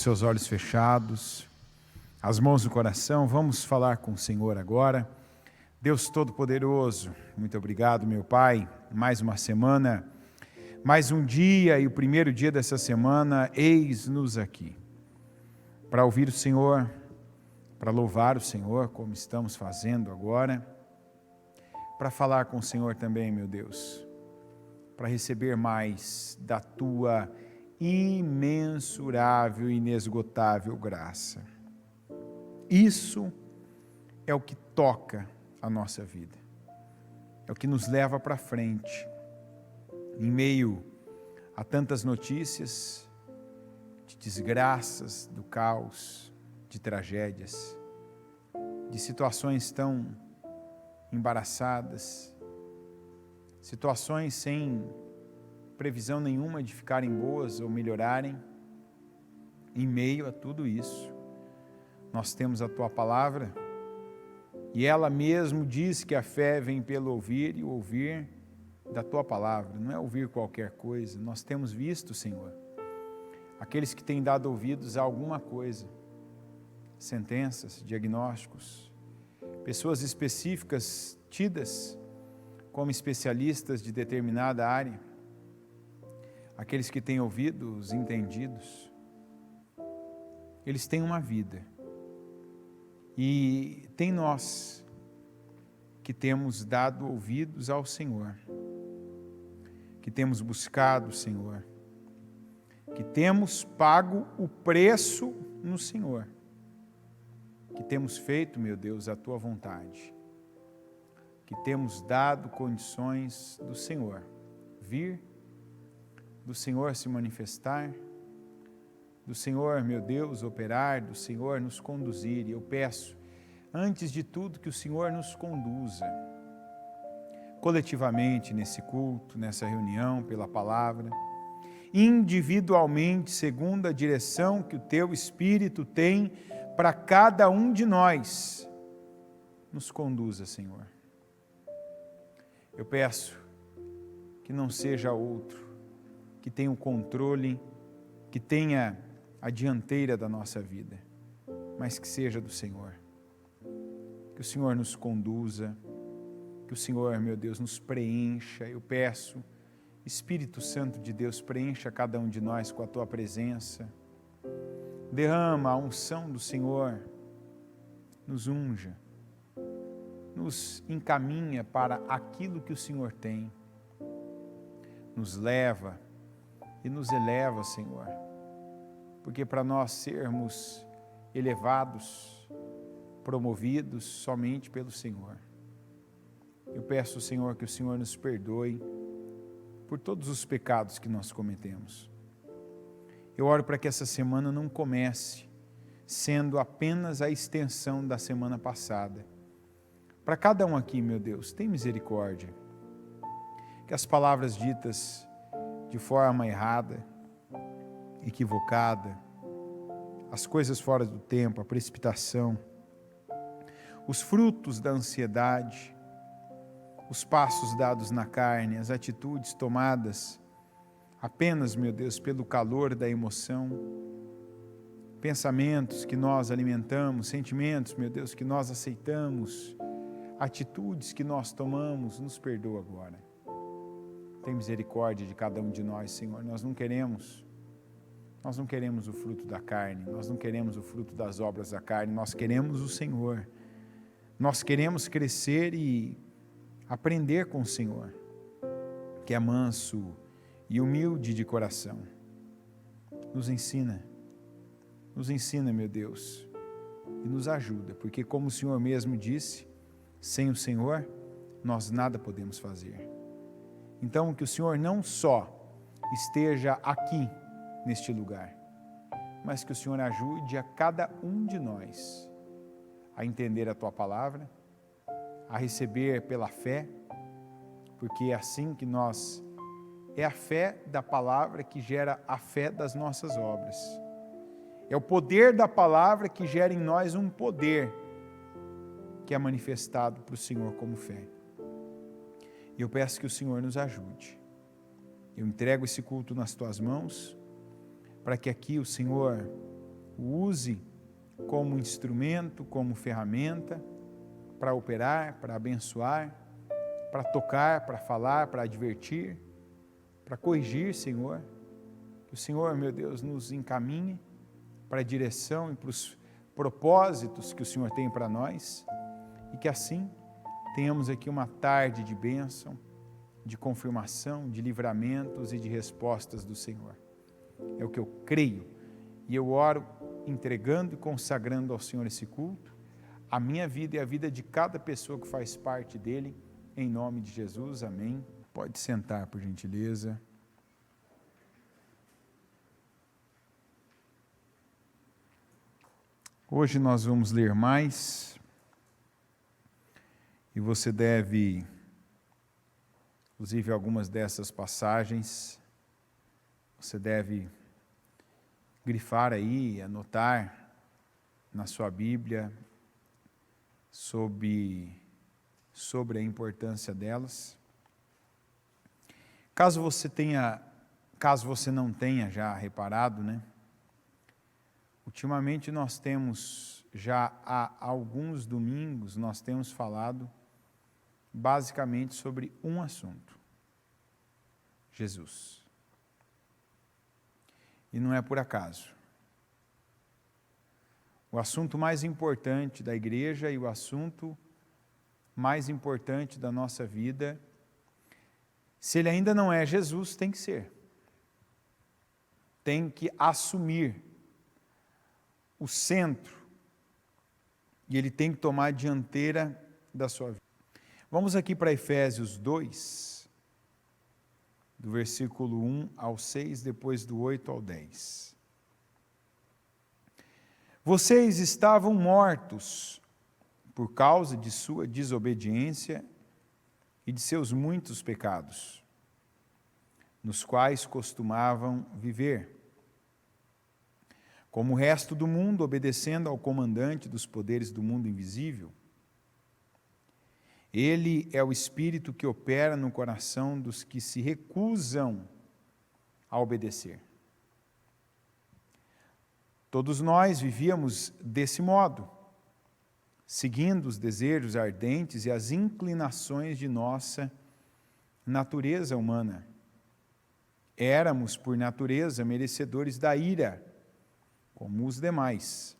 seus olhos fechados, as mãos no coração, vamos falar com o Senhor agora. Deus Todo-Poderoso, muito obrigado, meu Pai, mais uma semana, mais um dia e o primeiro dia dessa semana, eis-nos aqui, para ouvir o Senhor, para louvar o Senhor, como estamos fazendo agora, para falar com o Senhor também, meu Deus, para receber mais da Tua imensurável e inesgotável graça. Isso é o que toca a nossa vida, é o que nos leva para frente, em meio a tantas notícias de desgraças, do caos, de tragédias, de situações tão embaraçadas, situações sem previsão nenhuma de ficarem boas ou melhorarem. Em meio a tudo isso, nós temos a Tua Palavra, e ela mesmo diz que a fé vem pelo ouvir, e o ouvir da Tua Palavra, não é ouvir qualquer coisa. Nós temos visto, Senhor, aqueles que têm dado ouvidos a alguma coisa, sentenças, diagnósticos, pessoas específicas tidas como especialistas de determinada área, aqueles que têm ouvidos entendidos, eles têm uma vida. E tem nós que temos dado ouvidos ao Senhor, que temos buscado o Senhor, que temos pago o preço no Senhor, que temos feito, meu Deus, a Tua vontade, que temos dado condições do Senhor vir, do Senhor se manifestar, do Senhor, meu Deus, operar, do Senhor nos conduzir. E eu peço, antes de tudo, que o Senhor nos conduza coletivamente nesse culto, nessa reunião, pela palavra, individualmente, segundo a direção que o Teu Espírito tem para cada um de nós. Nos conduza, Senhor. Eu peço que não seja outro que tenha o controle, que tenha a dianteira da nossa vida, mas que seja do Senhor. Que o Senhor nos conduza, que o Senhor, meu Deus, nos preencha. Eu peço, Espírito Santo de Deus, preencha cada um de nós com a Tua presença. Derrama a unção do Senhor, nos unja, nos encaminha para aquilo que o Senhor tem, nos leva e nos eleva, Senhor, porque para nós sermos elevados, promovidos somente pelo Senhor. Eu peço, Senhor, que o Senhor nos perdoe por todos os pecados que nós cometemos. Eu oro para que essa semana não comece sendo apenas a extensão da semana passada. Para cada um aqui, meu Deus, tem misericórdia. Que as palavras ditas de forma errada, equivocada, as coisas fora do tempo, a precipitação, os frutos da ansiedade, os passos dados na carne, as atitudes tomadas apenas, meu Deus, pelo calor da emoção, pensamentos que nós alimentamos, sentimentos, meu Deus, que nós aceitamos, atitudes que nós tomamos, nos perdoa agora. Tem misericórdia de cada um de nós, Senhor. Nós não queremos o fruto da carne, nós não queremos o fruto das obras da carne, nós queremos o Senhor. Nós queremos crescer e aprender com o Senhor, que é manso e humilde de coração. Nos ensina, meu Deus, e nos ajuda, porque como o Senhor mesmo disse, sem o Senhor, nós nada podemos fazer. Então, que o Senhor não só esteja aqui, neste lugar, mas que o Senhor ajude a cada um de nós a entender a Tua Palavra, a receber pela fé, porque é assim que é a fé da Palavra que gera a fé das nossas obras. É o poder da Palavra que gera em nós um poder que é manifestado para o Senhor como fé. E eu peço que o Senhor nos ajude. Eu entrego esse culto nas Tuas mãos, para que aqui o Senhor o use como instrumento, como ferramenta para operar, para abençoar, para tocar, para falar, para advertir, para corrigir, Senhor. Que o Senhor, meu Deus, nos encaminhe para a direção e para os propósitos que o Senhor tem para nós e que assim tenhamos aqui uma tarde de bênção, de confirmação, de livramentos e de respostas do Senhor. É o que eu creio e eu oro entregando e consagrando ao Senhor esse culto, a minha vida e a vida de cada pessoa que faz parte dele, em nome de Jesus, amém. Pode sentar, por gentileza. Hoje nós vamos ler mais, e você deve, inclusive algumas dessas passagens, você deve grifar aí, anotar na sua Bíblia sobre a importância delas. Caso você não tenha já reparado, né? Ultimamente nós temos, já há alguns domingos, nós temos falado basicamente sobre um assunto: Jesus. E não é por acaso. O assunto mais importante da igreja e o assunto mais importante da nossa vida, se ele ainda não é Jesus, tem que ser. Tem que assumir o centro e ele tem que tomar a dianteira da sua vida. Vamos aqui para Efésios 2, do versículo 1 ao 6, depois do 8 ao 10. Vocês estavam mortos por causa de sua desobediência e de seus muitos pecados, nos quais costumavam viver, como o resto do mundo, obedecendo ao comandante dos poderes do mundo invisível. Ele é o Espírito que opera no coração dos que se recusam a obedecer. Todos nós vivíamos desse modo, seguindo os desejos ardentes e as inclinações de nossa natureza humana. Éramos, por natureza, merecedores da ira, como os demais.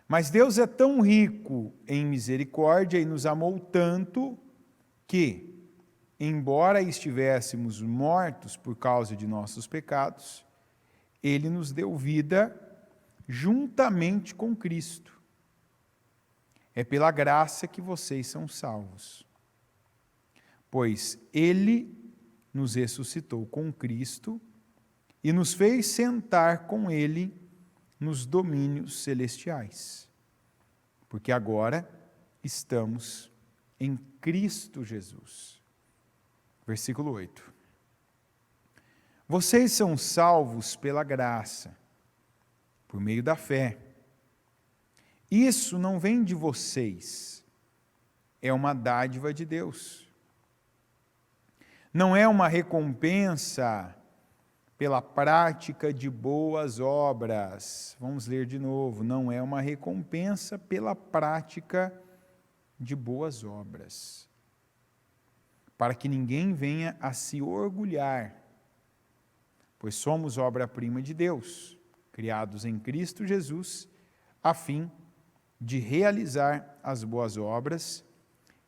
Mas Deus é tão rico em misericórdia e nos amou tanto que, embora estivéssemos mortos por causa de nossos pecados, Ele nos deu vida juntamente com Cristo. É pela graça que vocês são salvos. Pois Ele nos ressuscitou com Cristo e nos fez sentar com Ele nos domínios celestiais. Porque agora estamos em Cristo Jesus. Versículo 8. Vocês são salvos pela graça, por meio da fé. Isso não vem de vocês, é uma dádiva de Deus. Não é uma recompensa pela prática de boas obras. Vamos ler de novo. Não é uma recompensa pela prática de boas obras, para que ninguém venha a se orgulhar, pois somos obra-prima de Deus, criados em Cristo Jesus, a fim de realizar as boas obras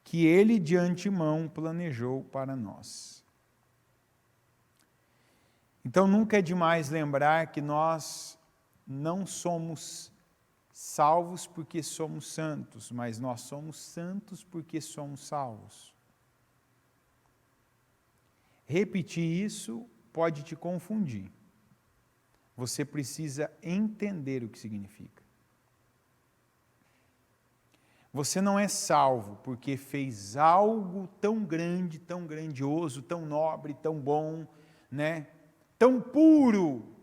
que Ele de antemão planejou para nós. Então, nunca é demais lembrar que nós não somos salvos porque somos santos, mas nós somos santos porque somos salvos. Repetir isso pode te confundir. Você precisa entender o que significa. Você não é salvo porque fez algo tão grande, tão grandioso, tão nobre, tão bom, né? Tão puro.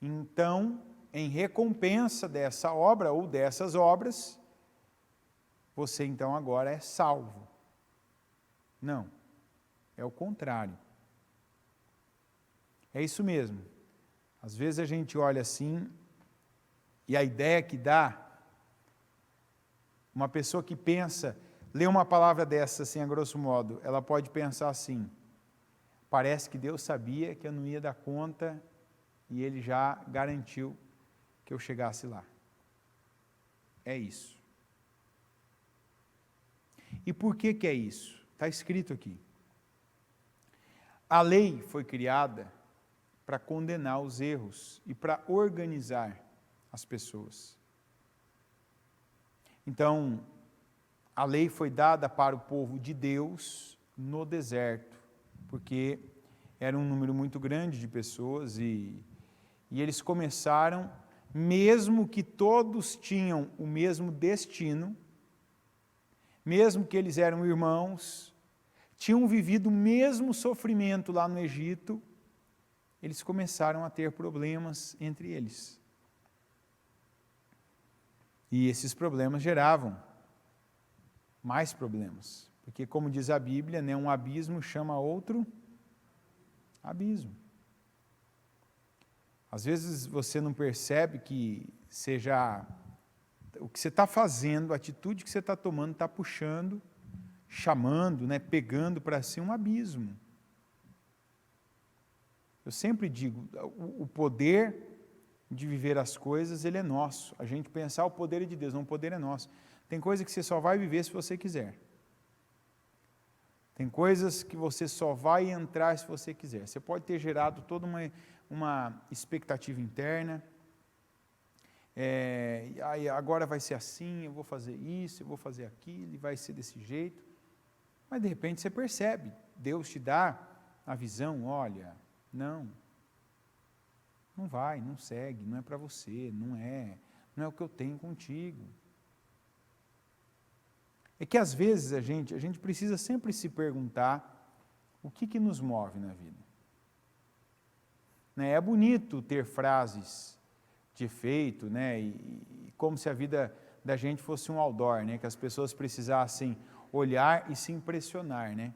Então, em recompensa dessa obra ou dessas obras, você então agora é salvo. Não, é o contrário. É isso mesmo. Às vezes a gente olha assim, e a ideia que dá, uma pessoa que pensa, lê uma palavra dessa assim, a grosso modo, ela pode pensar assim: parece que Deus sabia que eu não ia dar conta e Ele já garantiu que eu chegasse lá. É isso. E por que é isso? Está escrito aqui. A lei foi criada para condenar os erros e para organizar as pessoas. Então, a lei foi dada para o povo de Deus no deserto, porque era um número muito grande de pessoas e eles começaram, mesmo que todos tinham o mesmo destino, mesmo que eles eram irmãos, tinham vivido o mesmo sofrimento lá no Egito, eles começaram a ter problemas entre eles. E esses problemas geravam mais problemas, porque como diz a Bíblia, né, um abismo chama outro abismo. Às vezes você não percebe que seja o que você está fazendo, a atitude que você está tomando está puxando, chamando, né, pegando para si um abismo. Eu sempre digo, o poder de viver as coisas, ele é nosso. A gente pensar o poder é de Deus, não, o poder é nosso. Tem coisa que você só vai viver se você quiser. Tem coisas que você só vai entrar se você quiser. Você pode ter gerado toda uma expectativa interna. Agora vai ser assim, eu vou fazer isso, eu vou fazer aquilo, e vai ser desse jeito. Mas de repente você percebe, Deus te dá a visão, olha, não vai, não segue, não é para você, não é o que eu tenho contigo. É que às vezes a gente precisa sempre se perguntar o que nos move na vida. Né? É bonito ter frases de efeito, né? E como se a vida da gente fosse um outdoor, né? Que as pessoas precisassem olhar e se impressionar, né?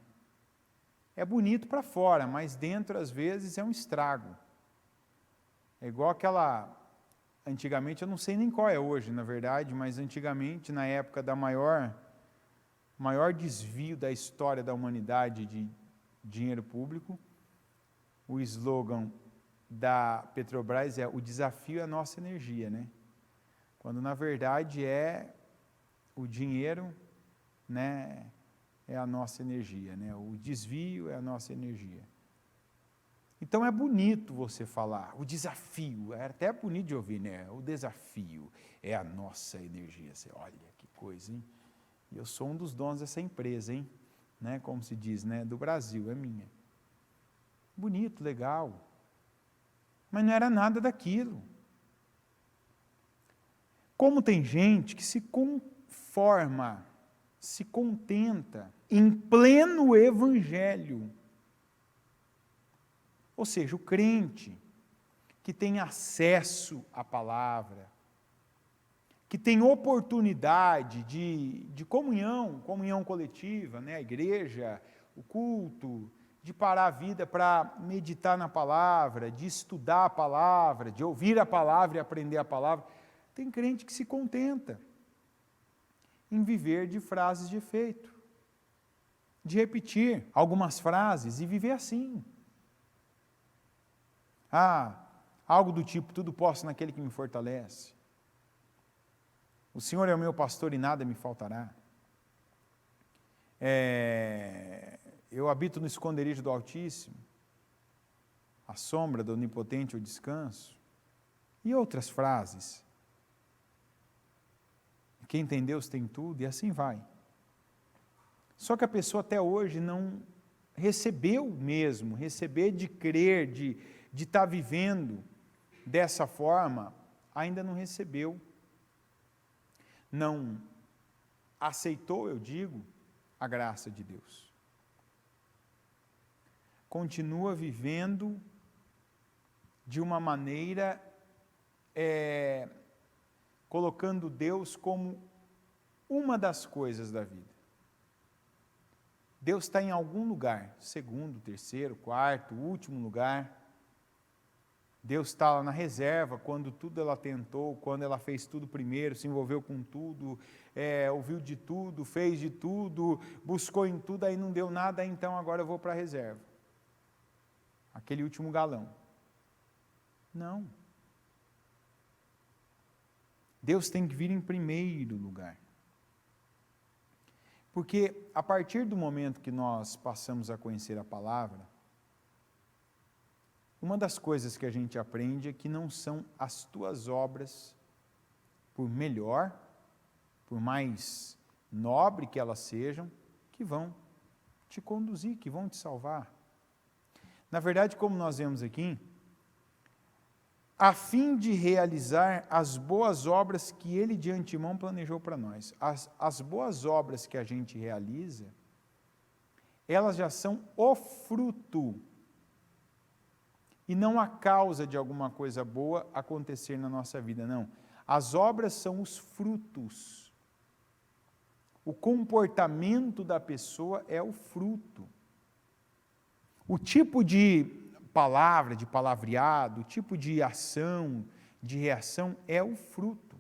É bonito para fora, mas dentro às vezes é um estrago. É igual aquela, antigamente, eu não sei nem qual é hoje, na verdade, mas antigamente, na época da maior desvio da história da humanidade de dinheiro público, o slogan da Petrobras é: o desafio é a nossa energia, né? Quando na verdade é o dinheiro, né, é a nossa energia, né? O desvio é a nossa energia. Então é bonito você falar, o desafio, é até bonito de ouvir, né? O desafio é a nossa energia. Você, olha que coisa, hein? Eu sou um dos donos dessa empresa, hein? Né? Como se diz, né? Do Brasil, é minha. Bonito, legal. Mas não era nada daquilo. Como tem gente que se conforma, se contenta em pleno evangelho. Ou seja, o crente que tem acesso à palavra, que tem oportunidade de comunhão coletiva, né? A igreja, o culto, de parar a vida para meditar na palavra, de estudar a palavra, de ouvir a palavra e aprender a palavra. Tem crente que se contenta em viver de frases de efeito, de repetir algumas frases e viver assim. Algo do tipo: tudo posso naquele que me fortalece. O Senhor é o meu pastor e nada me faltará. Eu habito no esconderijo do Altíssimo, à sombra do Onipotente eu descanso. E outras frases. Quem tem Deus tem tudo, e assim vai. Só que a pessoa até hoje não recebeu mesmo, receber de crer, de estar vivendo dessa forma, ainda não recebeu. Não aceitou, eu digo, a graça de Deus. Continua vivendo de uma maneira, colocando Deus como uma das coisas da vida. Deus está em algum lugar, segundo, terceiro, quarto, último lugar. Deus está lá na reserva, quando tudo ela tentou, quando ela fez tudo primeiro, se envolveu com tudo, ouviu de tudo, fez de tudo, buscou em tudo, aí não deu nada, então agora eu vou para a reserva. Aquele último galão. Não. Deus tem que vir em primeiro lugar. Porque a partir do momento que nós passamos a conhecer a palavra, uma das coisas que a gente aprende é que não são as tuas obras, por melhor, por mais nobre que elas sejam, que vão te conduzir, que vão te salvar. Na verdade, como nós vemos aqui, a fim de realizar as boas obras que Ele de antemão planejou para nós. As boas obras que a gente realiza, elas já são o fruto, e não a causa de alguma coisa boa acontecer na nossa vida, não. As obras são os frutos. O comportamento da pessoa é o fruto. O tipo de palavra, de palavreado, o tipo de ação, de reação é o fruto.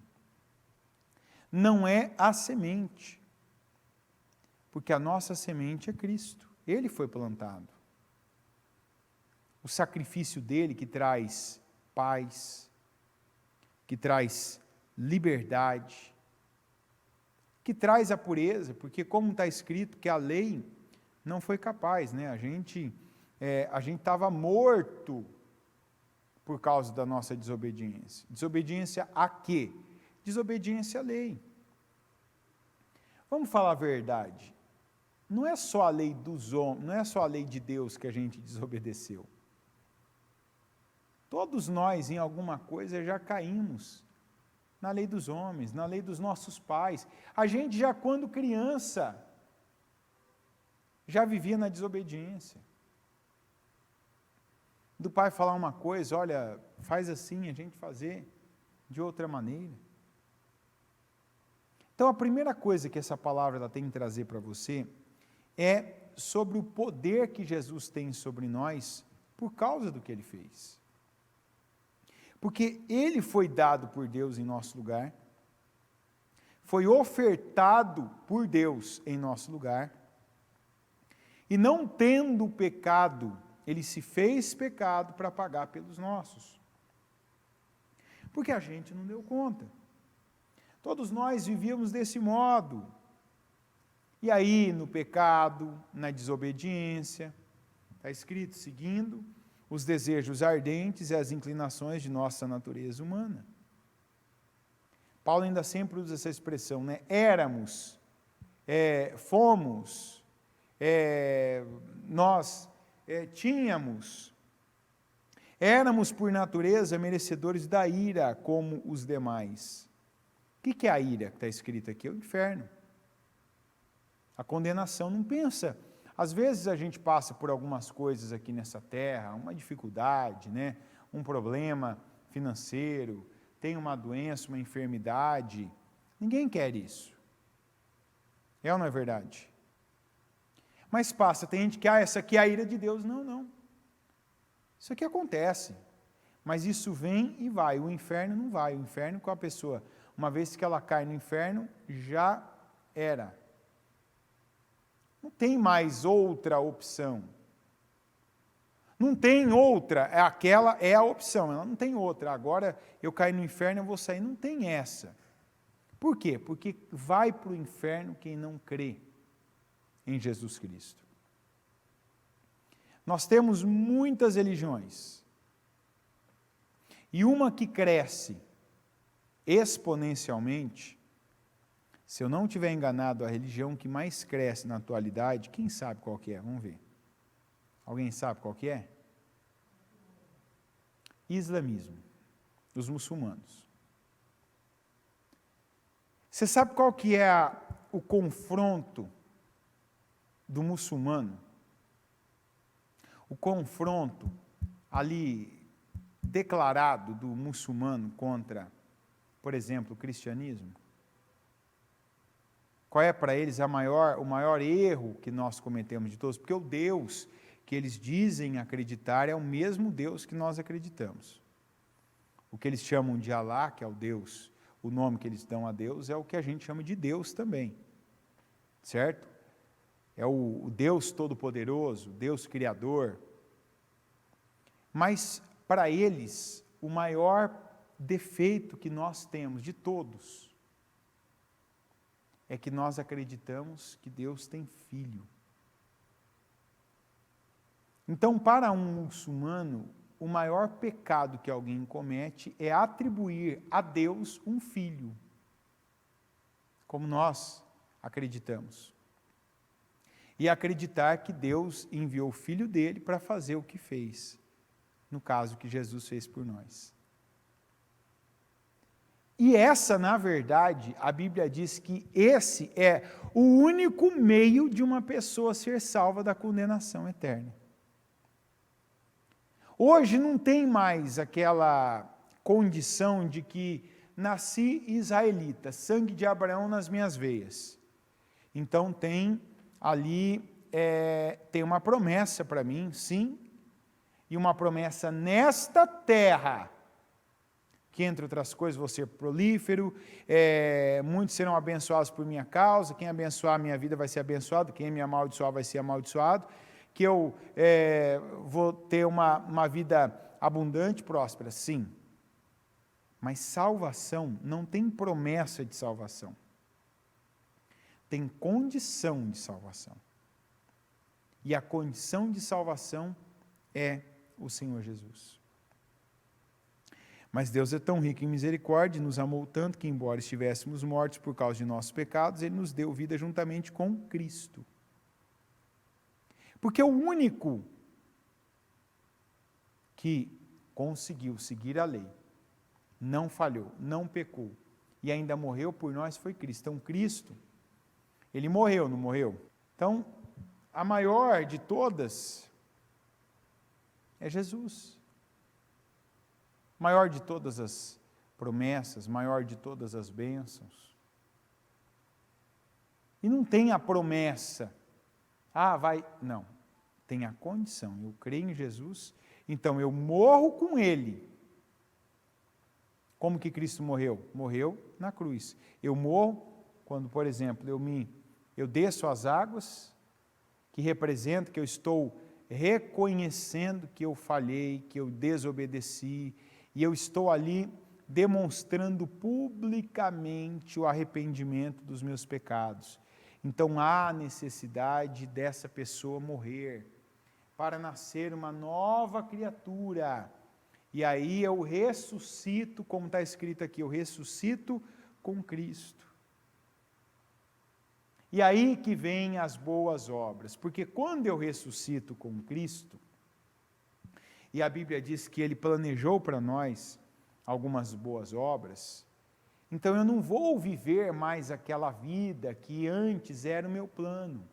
Não é a semente. Porque a nossa semente é Cristo. Ele foi plantado. O sacrifício dele que traz paz, que traz liberdade, que traz a pureza, porque como está escrito que a lei não foi capaz, né? A gente estava morto por causa da nossa desobediência. Desobediência a quê? Desobediência à lei. Vamos falar a verdade. Não é só a lei dos homens, não é só a lei de Deus que a gente desobedeceu. Todos nós, em alguma coisa, já caímos na lei dos homens, na lei dos nossos pais. A gente já, quando criança, já vivia na desobediência. Do pai falar uma coisa, olha, faz assim, a gente fazer de outra maneira. Então, a primeira coisa que essa palavra ela tem que trazer para você é sobre o poder que Jesus tem sobre nós por causa do que Ele fez. Porque Ele foi dado por Deus em nosso lugar, foi ofertado por Deus em nosso lugar, e não tendo pecado, Ele se fez pecado para pagar pelos nossos. Porque a gente não deu conta. Todos nós vivíamos desse modo. E aí, no pecado, na desobediência, está escrito, seguindo os desejos ardentes e as inclinações de nossa natureza humana. Paulo ainda sempre usa essa expressão, né? Éramos, fomos, nós tínhamos, éramos por natureza merecedores da ira como os demais. O que é a ira que está escrito aqui? É o inferno. A condenação. Não pensa. Às vezes a gente passa por algumas coisas aqui nessa terra, uma dificuldade, né? Um problema financeiro, tem uma doença, uma enfermidade. Ninguém quer isso. É ou não é verdade? Mas passa, tem gente que, essa aqui é a ira de Deus. Não, não. Isso aqui acontece. Mas isso vem e vai. O inferno não vai. O inferno com a pessoa, uma vez que ela cai no inferno, já era. Não tem mais outra opção. Não tem outra, aquela é a opção, ela não tem outra. Agora eu caí no inferno, eu vou sair. Não tem essa. Por quê? Porque vai para o inferno quem não crê em Jesus Cristo. Nós temos muitas religiões. E uma que cresce exponencialmente, se eu não estiver enganado, a religião que mais cresce na atualidade, quem sabe qual que é? Vamos ver. Alguém sabe qual que é? Islamismo, os muçulmanos. Você sabe qual que é o confronto do muçulmano? O confronto ali declarado do muçulmano contra, por exemplo, o cristianismo? Qual é para eles o maior erro que nós cometemos de todos? Porque o Deus que eles dizem acreditar é o mesmo Deus que nós acreditamos. O que eles chamam de Alá, que é o Deus, o nome que eles dão a Deus, é o que a gente chama de Deus também, certo? É o Deus Todo-Poderoso, Deus Criador. Mas, para eles, o maior defeito que nós temos, de todos, é que nós acreditamos que Deus tem filho. Então, para um muçulmano, o maior pecado que alguém comete é atribuir a Deus um filho, como nós acreditamos. E acreditar que Deus enviou o filho dele para fazer o que fez, no caso que Jesus fez por nós. E essa, na verdade, a Bíblia diz que esse é o único meio de uma pessoa ser salva da condenação eterna. Hoje não tem mais aquela condição de que nasci israelita, sangue de Abraão nas minhas veias. Então tem ali, tem uma promessa para mim, sim, e uma promessa nesta terra, que entre outras coisas vou ser prolífero, muitos serão abençoados por minha causa, quem abençoar a minha vida vai ser abençoado, quem me amaldiçoar vai ser amaldiçoado, que eu vou ter uma vida abundante, próspera, sim. Mas salvação não tem promessa de salvação. Tem condição de salvação. E a condição de salvação é o Senhor Jesus. Mas Deus é tão rico em misericórdia, nos amou tanto que, embora estivéssemos mortos por causa de nossos pecados, Ele nos deu vida juntamente com Cristo. Porque o único que conseguiu seguir a lei, não falhou, não pecou, e ainda morreu por nós foi Cristo. Então, Cristo, Ele morreu, não morreu? Então, a maior de todas é Jesus. Maior de todas as promessas, maior de todas as bênçãos. E não tem a promessa, não, tem a condição, eu creio em Jesus, então eu morro com Ele. Como que Cristo morreu? Morreu na cruz. Eu morro quando, por exemplo, eu desço as águas, que representa que eu estou reconhecendo que eu falhei, que eu desobedeci, e eu estou ali demonstrando publicamente o arrependimento dos meus pecados. Então há necessidade dessa pessoa morrer, para nascer uma nova criatura. E aí eu ressuscito, como está escrito aqui, eu ressuscito com Cristo. E aí que vem as boas obras, porque quando eu ressuscito com Cristo, e a Bíblia diz que Ele planejou para nós algumas boas obras, então eu não vou viver mais aquela vida que antes era o meu plano.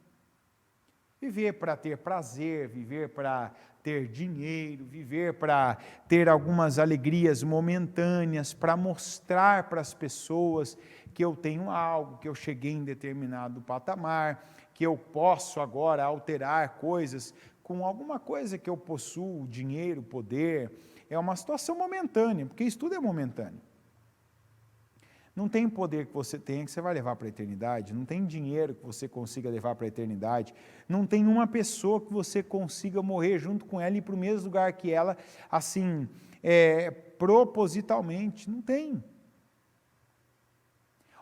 Viver para ter prazer, viver para ter dinheiro, viver para ter algumas alegrias momentâneas, para mostrar para as pessoas que eu tenho algo, que eu cheguei em determinado patamar, que eu posso agora alterar coisas com alguma coisa que eu possuo, dinheiro, poder. É uma situação momentânea, porque isso tudo é momentâneo. Não tem poder que você tenha que você vai levar para a eternidade, não tem dinheiro que você consiga levar para a eternidade, não tem uma pessoa que você consiga morrer junto com ela e ir para o mesmo lugar que ela, assim, propositalmente, não tem.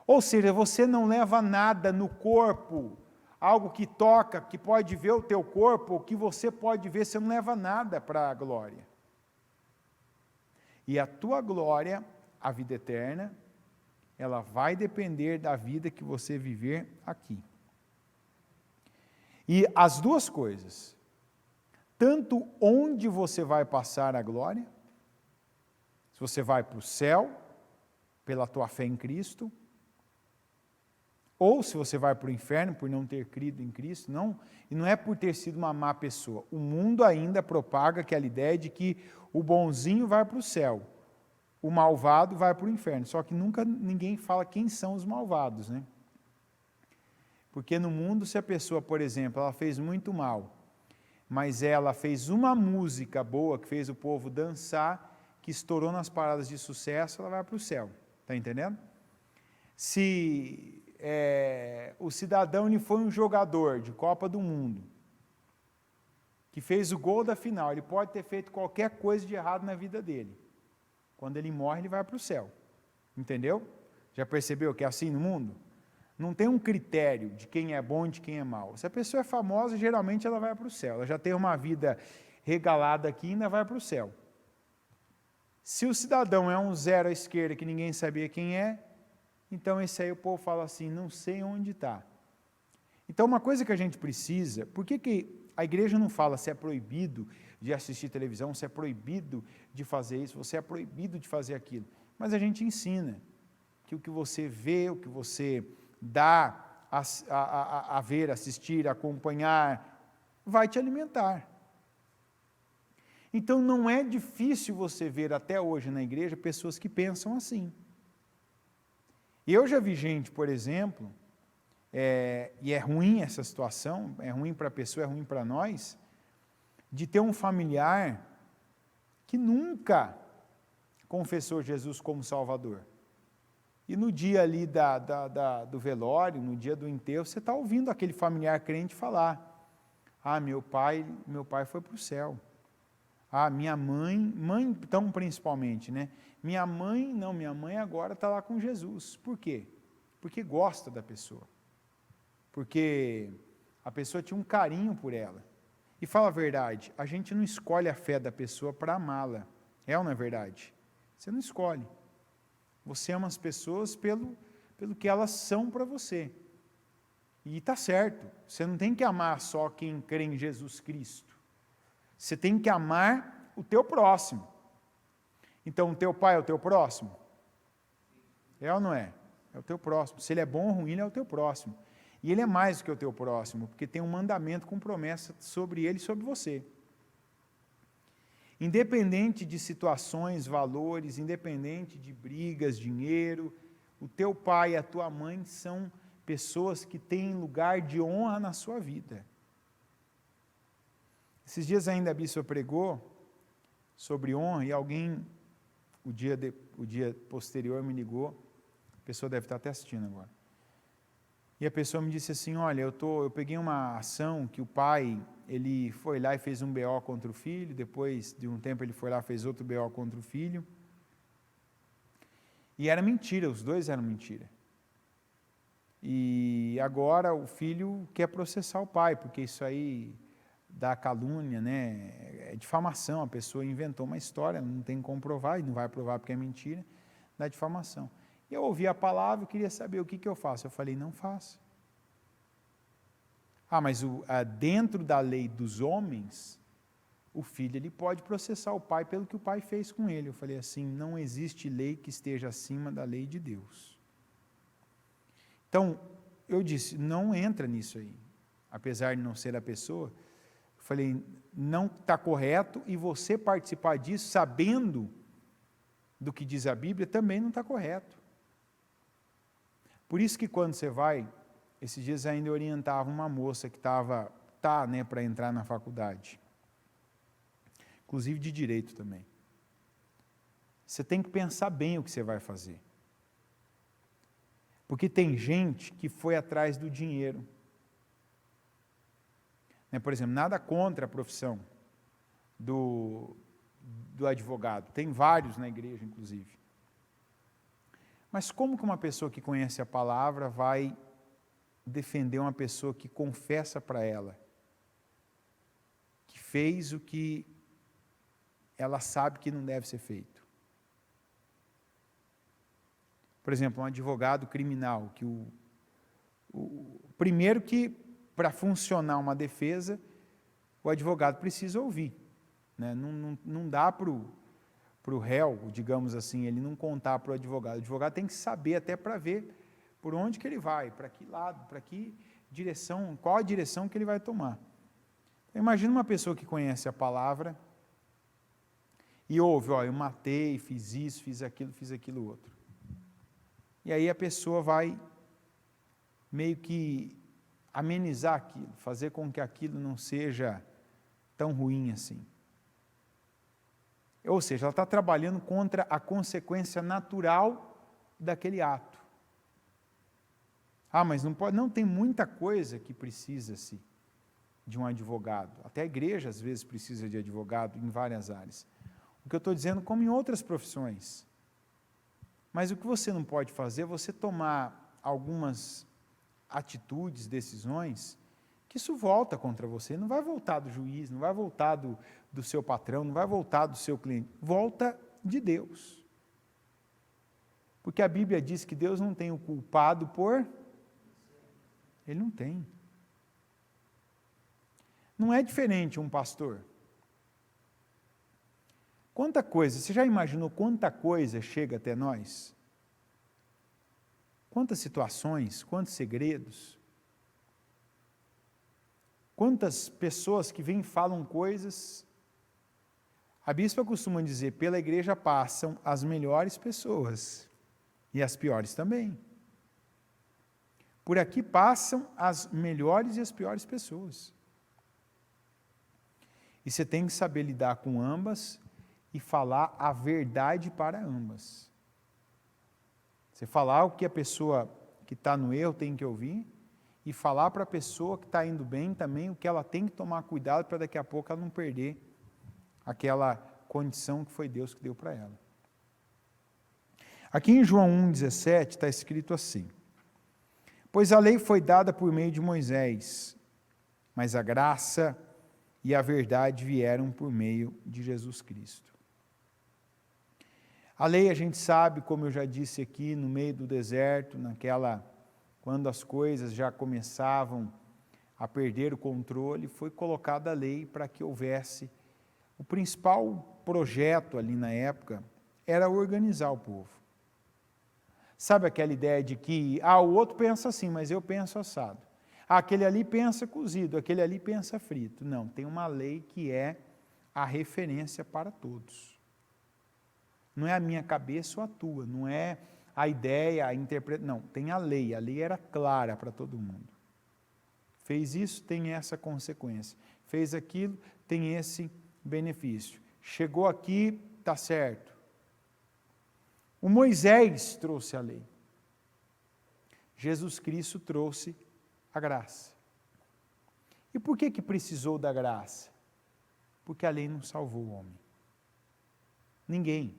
Ou seja, você não leva nada no corpo, algo que toca, que pode ver o teu corpo, o que você pode ver, você não leva nada para a glória. E a tua glória, a vida eterna, ela vai depender da vida que você viver aqui. E as duas coisas, tanto onde você vai passar a glória, se você vai para o céu, pela tua fé em Cristo, ou se você vai para o inferno por não ter crido em Cristo, não, e não é por ter sido uma má pessoa. O mundo ainda propaga aquela ideia de que o bonzinho vai para o céu, o malvado vai para o inferno, só que nunca ninguém fala quem são os malvados, né? Porque no mundo, se a pessoa, por exemplo, ela fez muito mal, mas ela fez uma música boa que fez o povo dançar, que estourou nas paradas de sucesso, ela vai para o céu. Está entendendo? Se o cidadão ele foi um jogador de Copa do Mundo, que fez o gol da final, ele pode ter feito qualquer coisa de errado na vida dele. Quando ele morre, ele vai para o céu. Entendeu? Já percebeu que é assim no mundo? Não tem um critério de quem é bom e de quem é mau. Se a pessoa é famosa, geralmente ela vai para o céu. Ela já tem uma vida regalada aqui e ainda vai para o céu. Se o cidadão é um zero à esquerda que ninguém sabia quem é, então esse aí o povo fala assim, não sei onde está. Então uma coisa que a gente precisa, por que a igreja não fala se é proibido de assistir televisão, se é proibido de fazer isso, você é proibido de fazer aquilo. Mas a gente ensina que o que você vê, o que você dá a ver, assistir, acompanhar, vai te alimentar. Então não é difícil você ver até hoje na igreja pessoas que pensam assim. Eu já vi gente, por exemplo, e é ruim essa situação, é ruim para a pessoa, é ruim para nós, de ter um familiar que nunca confessou Jesus como Salvador. E no dia ali do velório, no dia do enterro, você está ouvindo aquele familiar crente falar, meu pai foi para o céu. Minha mãe então principalmente, né? Minha mãe agora está lá com Jesus. Por quê? Porque gosta da pessoa. Porque a pessoa tinha um carinho por ela. E fala a verdade, a gente não escolhe a fé da pessoa para amá-la. É ou não é verdade? Você não escolhe. Você ama as pessoas pelo que elas são para você. E está certo, você não tem que amar só quem crê em Jesus Cristo. Você tem que amar o teu próximo. Então, o teu pai é o teu próximo? É ou não é? É o teu próximo. Se ele é bom ou ruim, ele é o teu próximo. E ele é mais do que o teu próximo, porque tem um mandamento com promessa sobre ele e sobre você. Independente de situações, valores, independente de brigas, dinheiro, o teu pai e a tua mãe são pessoas que têm lugar de honra na sua vida. Esses dias ainda a bispa pregou sobre honra e alguém, o dia posterior, me ligou, a pessoa deve estar até assistindo agora. E a pessoa me disse assim, olha, eu peguei uma ação que o pai, ele foi lá e fez um BO contra o filho, depois de um tempo ele foi lá e fez outro BO contra o filho. E era mentira, os dois eram mentira. E agora o filho quer processar o pai, porque isso aí dá calúnia, né? É difamação, a pessoa inventou uma história, não tem como provar, e não vai provar porque é mentira, dá difamação. Eu ouvi a palavra, eu queria saber o que eu faço. Eu falei, não faça. Mas dentro da lei dos homens, o filho ele pode processar o pai pelo que o pai fez com ele. Eu falei assim, não existe lei que esteja acima da lei de Deus. Então, eu disse, não entra nisso aí. Apesar de não ser a pessoa, eu falei, não está correto, e você participar disso sabendo do que diz a Bíblia, também não está correto. Por isso que quando você vai, esses dias ainda eu orientava uma moça que está para entrar na faculdade, inclusive de direito também. Você tem que pensar bem o que você vai fazer. Porque tem gente que foi atrás do dinheiro. Por exemplo, nada contra a profissão do advogado. Tem vários na igreja, inclusive. Mas como que uma pessoa que conhece a palavra vai defender uma pessoa que confessa para ela, que fez o que ela sabe que não deve ser feito? Por exemplo, um advogado criminal, que primeiro que para funcionar uma defesa, o advogado precisa ouvir. Né? Não dá para o réu, digamos assim, ele não contar para o advogado. O advogado tem que saber até para ver por onde que ele vai, para que lado, para que direção, qual a direção que ele vai tomar. Então, imagina uma pessoa que conhece a palavra e ouve, eu matei, fiz isso, fiz aquilo outro. E aí a pessoa vai meio que amenizar aquilo, fazer com que aquilo não seja tão ruim assim. ou seja, ela está trabalhando contra a consequência natural daquele ato. Ah, mas não pode, não, tem muita coisa que precisa-se de um advogado. Até a igreja, às vezes, precisa de advogado em várias áreas. O que eu estou dizendo, como em outras profissões. Mas o que você não pode fazer é você tomar algumas atitudes, decisões, que isso volta contra você. Não vai voltar do juiz, não vai voltar do seu patrão, não vai voltar do seu cliente. Volta de Deus. Porque a Bíblia diz que Deus não tem o culpado por... Ele não tem. Não é diferente um pastor. Quanta coisa, você já imaginou quanta coisa chega até nós? Quantas situações, quantos segredos? Quantas pessoas que vêm e falam coisas? A bispa costuma dizer, pela igreja passam as melhores pessoas e as piores também. Por aqui passam as melhores e as piores pessoas. E você tem que saber lidar com ambas e falar a verdade para ambas. Você falar o que a pessoa que está no erro tem que ouvir e falar para a pessoa que está indo bem também o que ela tem que tomar cuidado para daqui a pouco ela não perder aquela condição que foi Deus que deu para ela. Aqui em João 1,17 está escrito assim: pois a lei foi dada por meio de Moisés, mas a graça e a verdade vieram por meio de Jesus Cristo. A lei, a gente sabe, como eu já disse aqui, no meio do deserto, quando as coisas já começavam a perder o controle, foi colocada a lei para que houvesse, o principal projeto ali na época era organizar o povo. Sabe aquela ideia de que, o outro pensa assim, mas eu penso assado. Aquele ali pensa cozido, aquele ali pensa frito. Não, tem uma lei que é a referência para todos. Não é a minha cabeça ou a tua, não é a ideia, a interpretação. Não, tem a lei era clara para todo mundo. Fez isso, tem essa consequência. Fez aquilo, tem esse benefício. Chegou aqui, está certo. O Moisés trouxe a lei. Jesus Cristo trouxe a graça. E por que precisou da graça? Porque a lei não salvou o homem. Ninguém.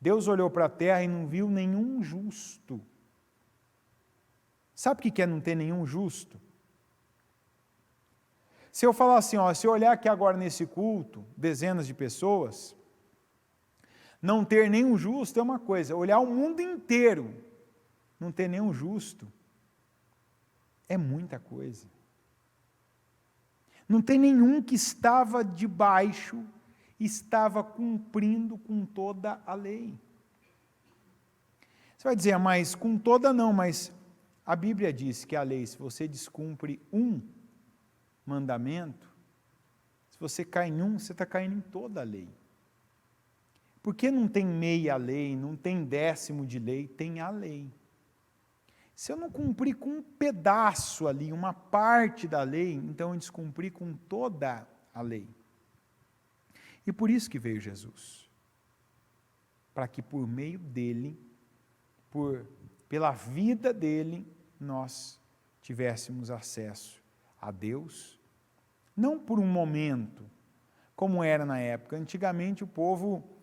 Deus olhou para a terra e não viu nenhum justo. Sabe o que é não ter nenhum justo? Se eu falar assim, se eu olhar aqui agora nesse culto, dezenas de pessoas, não ter nenhum justo é uma coisa, olhar o mundo inteiro, não ter nenhum justo, é muita coisa. Não tem nenhum que estava debaixo, estava cumprindo com toda a lei. Você vai dizer, mas com toda não, mas a Bíblia diz que a lei, se você descumpre um mandamento, se você cai em um, você está caindo em toda a lei. Porque não tem meia lei, não tem décimo de lei, tem a lei. Se eu não cumprir com um pedaço ali, uma parte da lei, então eu descumpri com toda a lei. E por isso que veio Jesus. Para que por meio dele, pela vida dele, nós tivéssemos acesso a Deus, não por um momento, como era na época. Antigamente o povo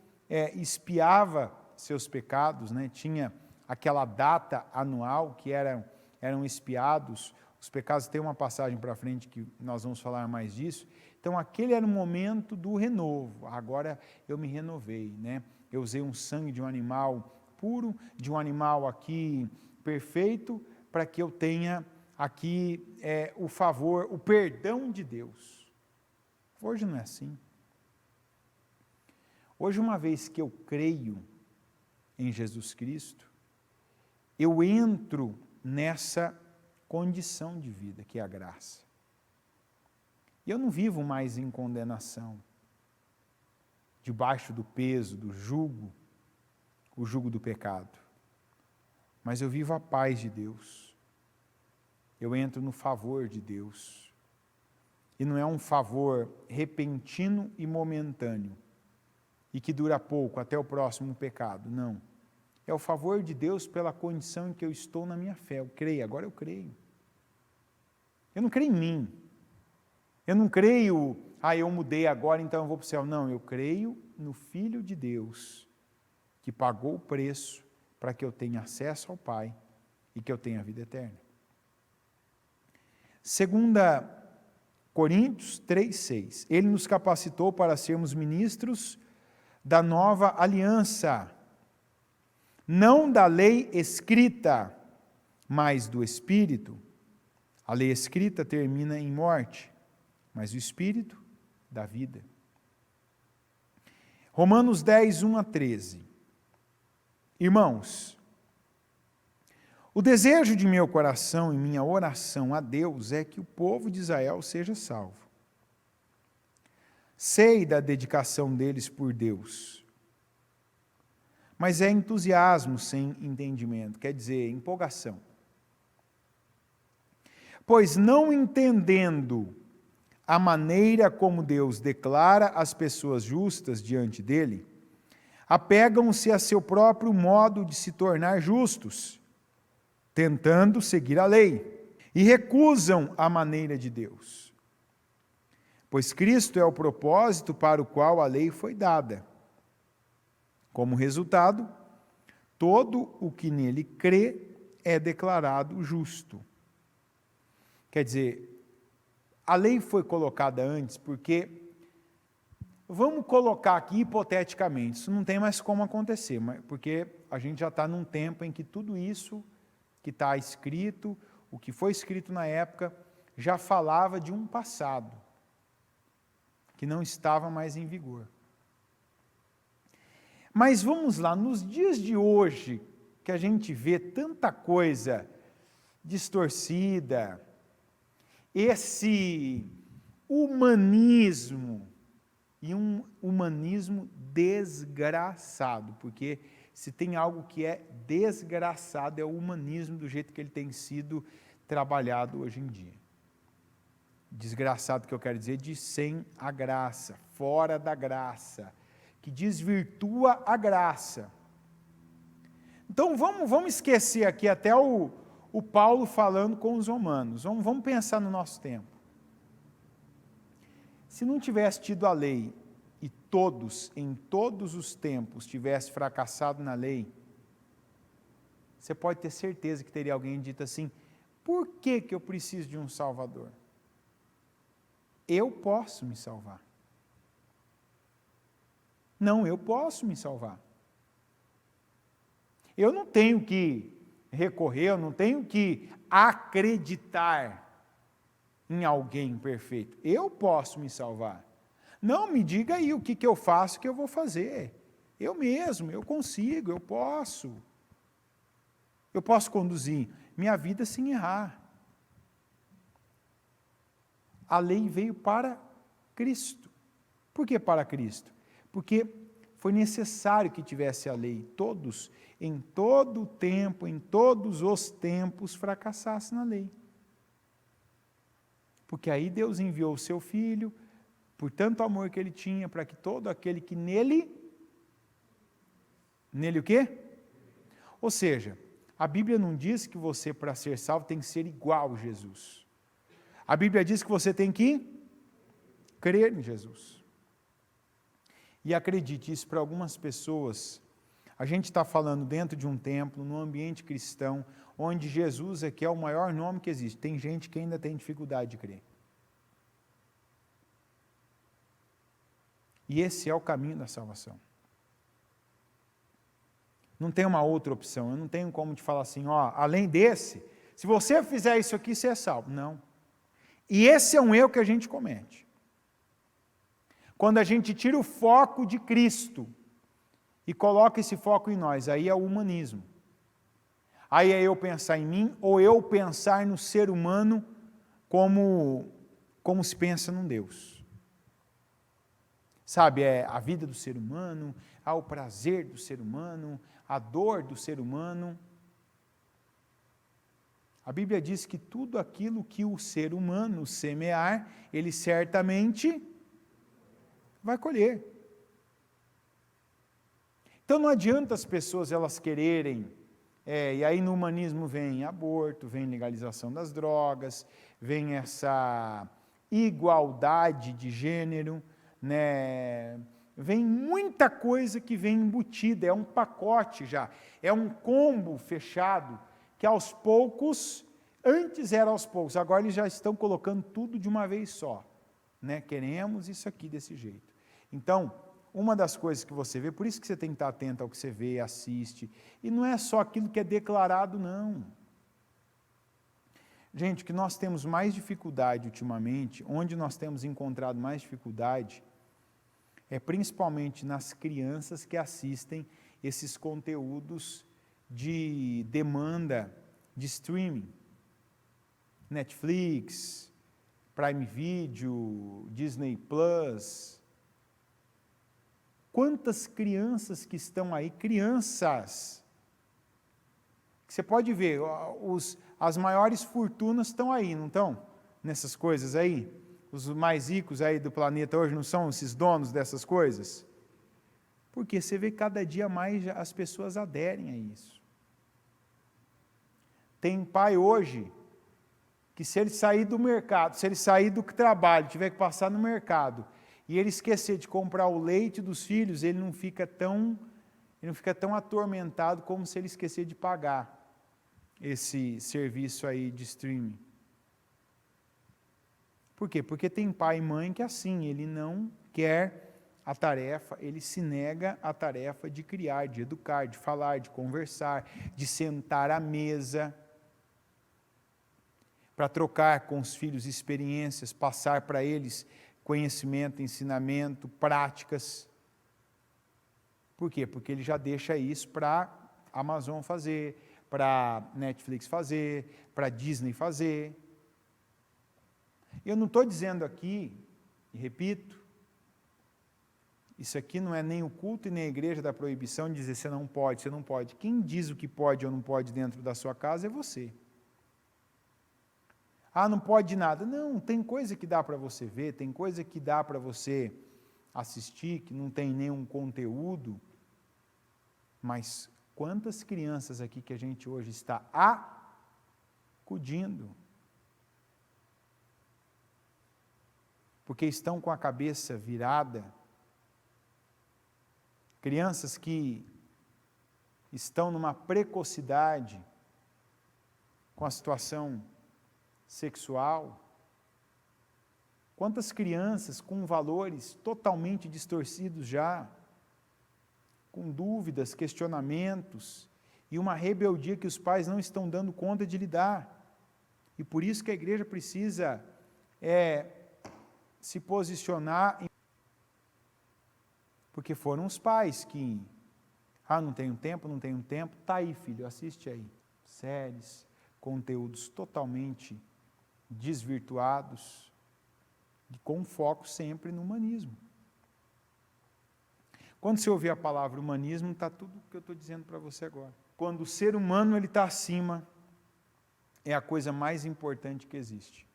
expiava seus pecados, tinha aquela data anual que eram expiados os pecados. Tem uma passagem para frente que nós vamos falar mais disso. Então aquele era o momento do renovo. Agora eu me renovei, eu usei um sangue de um animal puro, de um animal aqui perfeito, para que eu tenha aqui o favor, o perdão de Deus. Hoje não é assim. Hoje, uma vez que eu creio em Jesus Cristo, eu entro nessa condição de vida, que é a graça. E eu não vivo mais em condenação, debaixo do peso, do jugo, o jugo do pecado. Mas eu vivo a paz de Deus. Eu entro no favor de Deus. E não é um favor repentino e momentâneo. e que dura pouco até o próximo pecado. Não. É o favor de Deus pela condição em que eu estou na minha fé. Eu creio, agora eu creio. Eu não creio em mim. Eu não creio, eu mudei agora, então eu vou para o céu. Não, eu creio no Filho de Deus, que pagou o preço para que eu tenha acesso ao Pai e que eu tenha a vida eterna. 2 Coríntios 3,6. Ele nos capacitou para sermos ministros da nova aliança, não da lei escrita, mas do Espírito. A lei escrita termina em morte, mas o Espírito dá vida. Romanos 10, 1 a 13. Irmãos, o desejo de meu coração e minha oração a Deus é que o povo de Israel seja salvo. Sei da dedicação deles por Deus, mas é entusiasmo sem entendimento, quer dizer, empolgação. Pois não entendendo a maneira como Deus declara as pessoas justas diante dele, apegam-se a seu próprio modo de se tornar justos, tentando seguir a lei, e recusam a maneira de Deus. Pois Cristo é o propósito para o qual a lei foi dada. Como resultado, todo o que nele crê é declarado justo. Quer dizer, a lei foi colocada antes porque, vamos colocar aqui hipoteticamente, isso não tem mais como acontecer, porque a gente já está num tempo em que tudo isso que está escrito, o que foi escrito na época, já falava de um passado que não estava mais em vigor. Mas vamos lá, nos dias de hoje, que a gente vê tanta coisa distorcida, esse humanismo, e um humanismo desgraçado, porque se tem algo que é desgraçado, é o humanismo do jeito que ele tem sido trabalhado hoje em dia. Desgraçado que eu quero dizer de sem a graça, fora da graça, que desvirtua a graça. Então vamos esquecer aqui até o Paulo falando com os romanos, vamos pensar no nosso tempo. Se não tivesse tido a lei, e todos, em todos os tempos, tivesse fracassado na lei, você pode ter certeza que teria alguém dito assim, por que eu preciso de um Salvador? Eu posso me salvar. Não, eu posso me salvar. Eu não tenho que recorrer, eu não tenho que acreditar em alguém perfeito. Eu posso me salvar. Não, me diga aí o que eu faço, que eu vou fazer. Eu mesmo, eu consigo, eu posso. Eu posso conduzir minha vida sem errar. A lei veio para Cristo. Por que para Cristo? Porque foi necessário que tivesse a lei. Todos, em todo o tempo, em todos os tempos, fracassassem na lei. Porque aí Deus enviou o seu Filho, por tanto amor que ele tinha, para que todo aquele que nele o quê? Ou seja, a Bíblia não diz que você, para ser salvo, tem que ser igual a Jesus. A Bíblia diz que você tem que crer em Jesus. E acredite, isso para algumas pessoas, a gente está falando dentro de um templo, num ambiente cristão, onde Jesus é que é o maior nome que existe. Tem gente que ainda tem dificuldade de crer. E esse é o caminho da salvação. Não tem uma outra opção. Eu não tenho como te falar assim, além desse, se você fizer isso aqui, você é salvo. Não. E esse é um erro que a gente comete. Quando a gente tira o foco de Cristo e coloca esse foco em nós, aí é o humanismo. Aí é eu pensar em mim ou eu pensar no ser humano como se pensa num Deus. Sabe, é a vida do ser humano, o prazer do ser humano, a dor do ser humano. A Bíblia diz que tudo aquilo que o ser humano semear, ele certamente vai colher. Então não adianta as pessoas elas quererem, e aí no humanismo vem aborto, vem legalização das drogas, vem essa igualdade de gênero, né? Vem muita coisa que vem embutida, é um pacote já, é um combo fechado, que aos poucos, antes era aos poucos, agora eles já estão colocando tudo de uma vez só, né? Queremos isso aqui desse jeito. Então, uma das coisas que você vê, por isso que você tem que estar atento ao que você vê, assiste, e não é só aquilo que é declarado, não. Gente, o que nós temos mais dificuldade ultimamente, onde nós temos encontrado mais dificuldade, é principalmente nas crianças que assistem esses conteúdos de demanda de streaming. Netflix, Prime Video, Disney Plus. Quantas crianças que estão aí, crianças, você pode ver, as maiores fortunas estão aí, não estão? Nessas coisas aí? Os mais ricos aí do planeta hoje não são esses donos dessas coisas? Porque você vê cada dia mais as pessoas aderem a isso. Tem pai hoje que se ele sair do mercado, se ele sair do trabalho, tiver que passar no mercado, e ele esquecer de comprar o leite dos filhos, ele não fica tão atormentado como se ele esquecer de pagar esse serviço aí de streaming. Por quê? Porque tem pai e mãe que assim, ele não quer a tarefa, ele se nega a tarefa de criar, de educar, de falar, de conversar, de sentar à mesa, para trocar com os filhos experiências, passar para eles conhecimento, ensinamento, práticas. Por quê? Porque ele já deixa isso para a Amazon fazer, para Netflix fazer, para Disney fazer. Eu não estou dizendo aqui, e repito, isso aqui não é nem o culto e nem a igreja da proibição de dizer você não pode, você não pode. Quem diz o que pode ou não pode dentro da sua casa é você. Ah, não pode nada. Não, tem coisa que dá para você ver, tem coisa que dá para você assistir, que não tem nenhum conteúdo, mas quantas crianças aqui que a gente hoje está acudindo, porque estão com a cabeça virada, crianças que estão numa precocidade com a situação sexual, quantas crianças com valores totalmente distorcidos já, com dúvidas, questionamentos, e uma rebeldia que os pais não estão dando conta de lidar. E por isso que a igreja precisa se posicionar, porque foram os pais que, não tenho tempo, tá aí filho, assiste aí, séries, conteúdos totalmente desvirtuados, com foco sempre no humanismo. Quando você ouvir a palavra humanismo, está tudo o que eu estou dizendo para você agora. Quando o ser humano está acima, é a coisa mais importante que existe.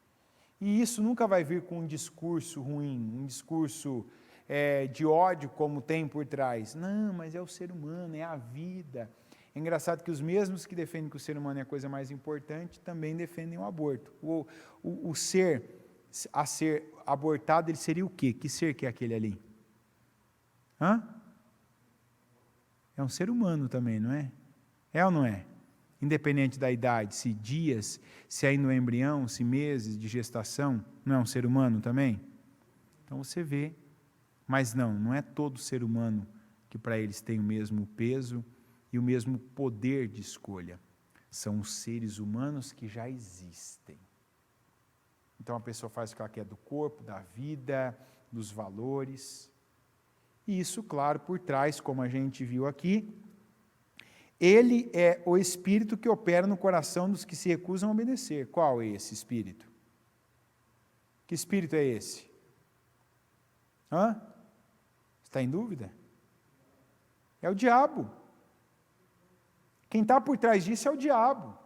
E isso nunca vai vir com um discurso ruim, um discurso de ódio como tem por trás. Não, mas é o ser humano, é a vida. É engraçado que os mesmos que defendem que o ser humano é a coisa mais importante, também defendem o aborto. O ser a ser abortado, ele seria o quê? Que ser que é aquele ali? É um ser humano também, não é? É ou não é? Independente da idade, se dias, se ainda no embrião, se meses de gestação, não é um ser humano também? Então você vê. Mas não é todo ser humano que para eles tem o mesmo peso e o mesmo poder de escolha. São os seres humanos que já existem. Então a pessoa faz o que ela quer do corpo, da vida, dos valores. E isso, claro, por trás, como a gente viu aqui, ele é o espírito que opera no coração dos que se recusam a obedecer. Qual é esse espírito? Que espírito é esse? Está em dúvida? É o diabo. Quem está por trás disso é o diabo.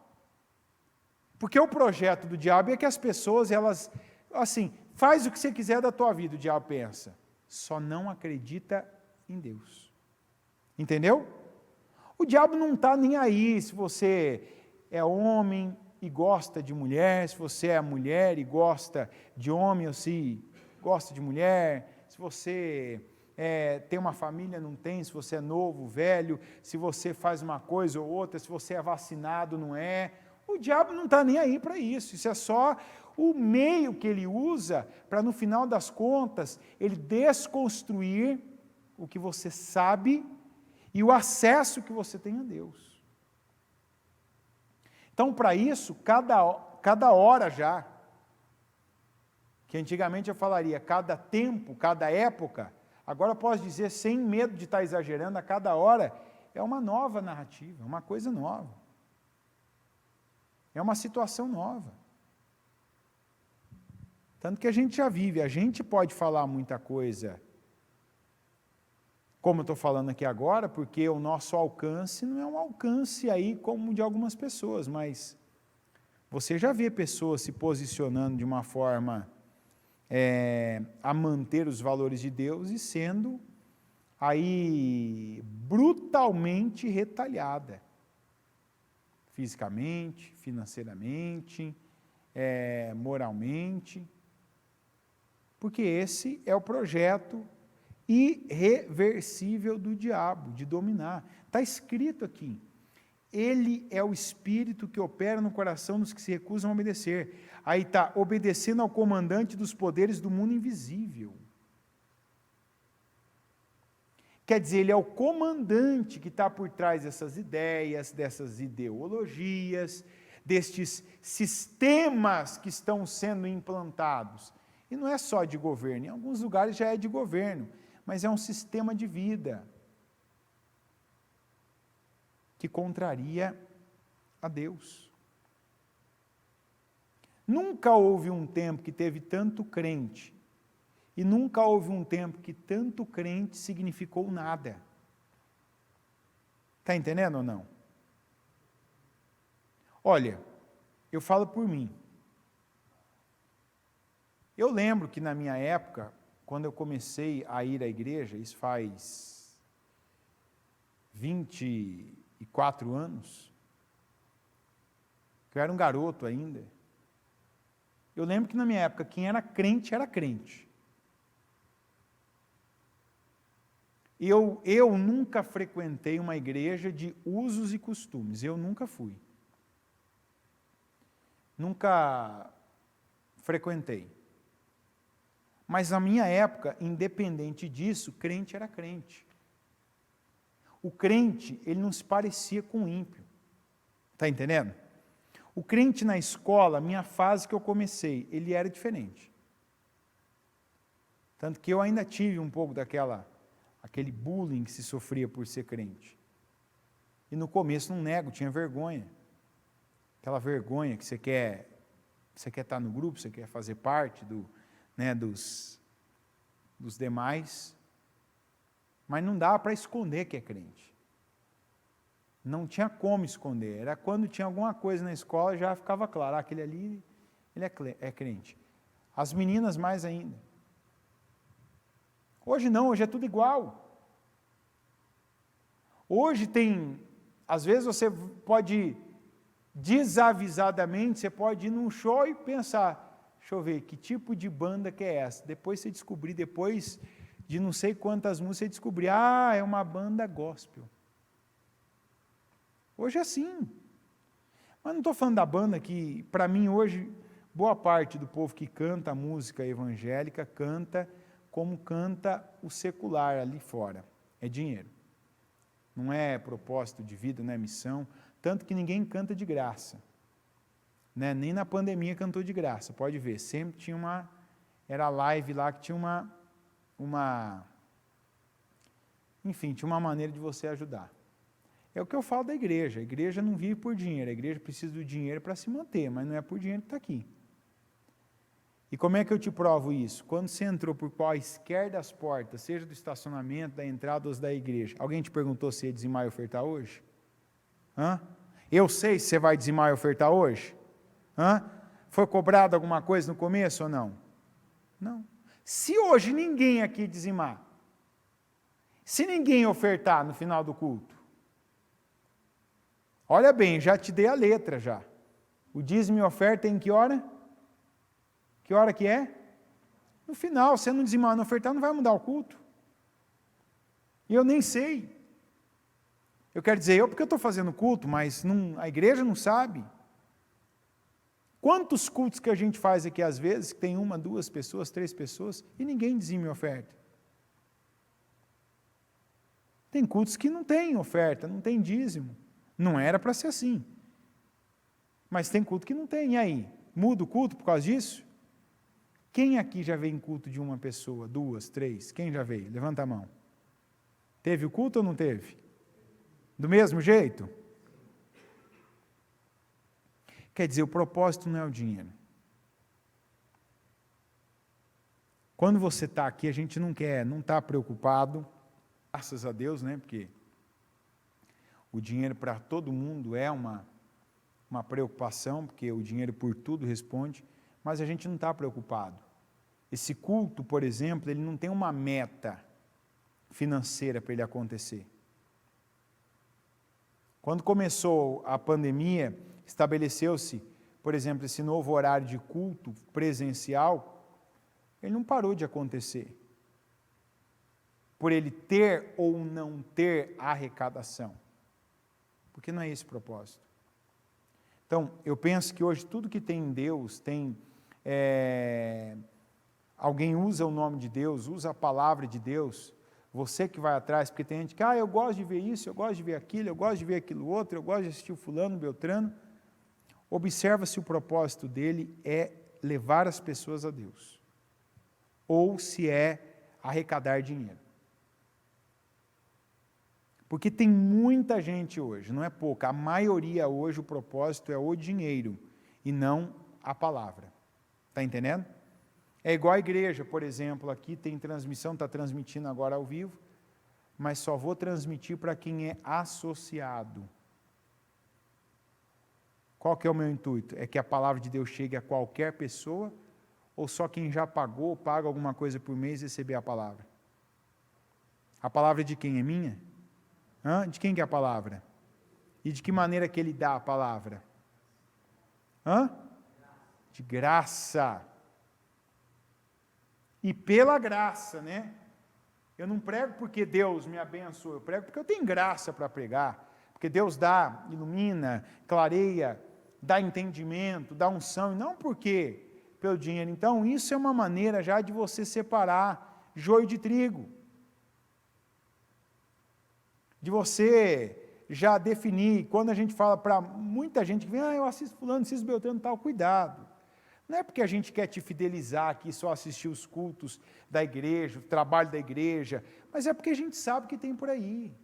Porque o projeto do diabo é que as pessoas, elas, assim, faz o que você quiser da tua vida, o diabo pensa. Só não acredita em Deus. Entendeu? O diabo não está nem aí se você é homem e gosta de mulher, se você é mulher e gosta de homem ou se gosta de mulher, se você tem uma família, não tem, se você é novo, velho, se você faz uma coisa ou outra, se você é vacinado, não é. O diabo não está nem aí para isso. Isso é só o meio que ele usa para, no final das contas, ele desconstruir o que você sabe e o acesso que você tem a Deus. Então, para isso, cada hora já, que antigamente eu falaria cada tempo, cada época, agora eu posso dizer, sem medo de estar exagerando, a cada hora é uma nova narrativa, uma coisa nova. É uma situação nova. Tanto que a gente já vive, a gente pode falar muita coisa, como eu estou falando aqui agora, porque o nosso alcance não é um alcance aí como de algumas pessoas, mas você já vê pessoas se posicionando de uma forma a manter os valores de Deus e sendo aí brutalmente retalhada, fisicamente, financeiramente, moralmente, porque esse é o projeto irreversível do diabo, de dominar. Está escrito aqui, ele é o espírito que opera no coração dos que se recusam a obedecer. Aí está, obedecendo ao comandante dos poderes do mundo invisível. Quer dizer, ele é o comandante que está por trás dessas ideias, dessas ideologias, destes sistemas que estão sendo implantados. E não é só de governo, em alguns lugares já é de governo, mas é um sistema de vida que contraria a Deus. Nunca houve um tempo que teve tanto crente, e nunca houve um tempo que tanto crente significou nada. Está entendendo ou não? Olha, eu falo por mim. Eu lembro que na minha época, quando eu comecei a ir à igreja, isso faz 24 anos, que eu era um garoto ainda, eu lembro que na minha época, quem era crente, era crente. Eu nunca frequentei uma igreja de usos e costumes, eu nunca fui. Nunca frequentei. Mas na minha época, independente disso, crente era crente. O crente, ele não se parecia com o ímpio. Está entendendo? O crente na escola, minha fase que eu comecei, ele era diferente. Tanto que eu ainda tive um pouco aquele bullying que se sofria por ser crente. E no começo, não nego, tinha vergonha. Aquela vergonha que você quer estar no grupo, você quer fazer parte dos demais, mas não dava para esconder que é crente. Não tinha como esconder. Era quando tinha alguma coisa na escola, já ficava claro, aquele ali, ele é crente. As meninas mais ainda. Hoje não, hoje é tudo igual. Hoje às vezes você pode, desavisadamente, você pode ir num show e pensar, deixa eu ver, que tipo de banda que é essa? Depois você descobrir, depois de não sei quantas músicas, você descobrir, é uma banda gospel. Hoje é assim. Mas não estou falando da banda que, para mim, hoje, boa parte do povo que canta a música evangélica, canta como canta o secular ali fora. É dinheiro. Não é propósito de vida, não é missão. Tanto que ninguém canta de graça. Né? Nem na pandemia cantou de graça. Pode ver, sempre tinha era live lá que tinha enfim, tinha uma maneira de você ajudar. É o que eu falo da igreja. A igreja não vive por dinheiro. A igreja precisa do dinheiro para se manter, mas não é por dinheiro que está aqui. E como é que eu te provo isso? Quando você entrou por quaisquer das portas, seja do estacionamento, da entrada ou da igreja, alguém te perguntou se ia dizimar e ofertar hoje? Eu sei se você vai dizimar e ofertar hoje? Foi cobrado alguma coisa no começo ou não? Não. Se hoje ninguém aqui dizimar, Se ninguém ofertar no final do culto, olha bem, já te dei a letra já. O dízimo e oferta em que hora? Que hora que é? No final, se não dizimar, não ofertar, não vai mudar o culto. E eu nem sei. Eu quero dizer, porque eu estou fazendo culto, mas a igreja não sabe. Quantos cultos que a gente faz aqui às vezes, que tem 1, 2 pessoas, 3 pessoas, e ninguém dizima e oferta? Tem cultos que não tem oferta, não tem dízimo. Não era para ser assim. Mas tem culto que não tem. E aí? Muda o culto por causa disso? Quem aqui já veio em culto de uma pessoa, 2, 3? Quem já veio? Levanta a mão. Teve o culto ou não teve? Do mesmo jeito? Quer dizer, o propósito não é o dinheiro. Quando você está aqui, a gente não está preocupado, graças a Deus, né? Porque o dinheiro para todo mundo é uma preocupação, porque o dinheiro por tudo responde, mas a gente não está preocupado. Esse culto, por exemplo, ele não tem uma meta financeira para ele acontecer. Quando começou a pandemia, estabeleceu-se, por exemplo, esse novo horário de culto presencial, ele não parou de acontecer. Por ele ter ou não ter arrecadação. Porque não é esse o propósito. Então, eu penso que hoje tudo que tem em Deus, alguém usa o nome de Deus, usa a palavra de Deus, você que vai atrás, porque tem gente que, eu gosto de ver isso, eu gosto de ver aquilo, eu gosto de ver aquilo outro, eu gosto de assistir o fulano, Beltrano. Observa se o propósito dele é levar as pessoas a Deus, ou se é arrecadar dinheiro. Porque tem muita gente hoje, não é pouca, a maioria hoje o propósito é o dinheiro e não a palavra. Está entendendo? É igual a igreja, por exemplo, aqui tem transmissão, está transmitindo agora ao vivo, mas só vou transmitir para quem é associado. Qual que é o meu intuito? É que a palavra de Deus chegue a qualquer pessoa, ou só quem já pagou, paga alguma coisa por mês receber a palavra? A palavra de quem é minha? De quem que é a palavra? E de que maneira que ele dá a palavra? De graça. E pela graça, né? Eu não prego porque Deus me abençoa, eu prego porque eu tenho graça para pregar. Porque Deus dá, ilumina, clareia, dá entendimento, dá unção, e não porque pelo dinheiro. Então, isso é uma maneira já de você separar joio de trigo. De você já definir, quando a gente fala para muita gente que vem, eu assisto fulano, assisto Beltrano, tal, cuidado. Não é porque a gente quer te fidelizar aqui, só assistir os cultos da igreja, o trabalho da igreja, mas é porque a gente sabe o que tem por aí.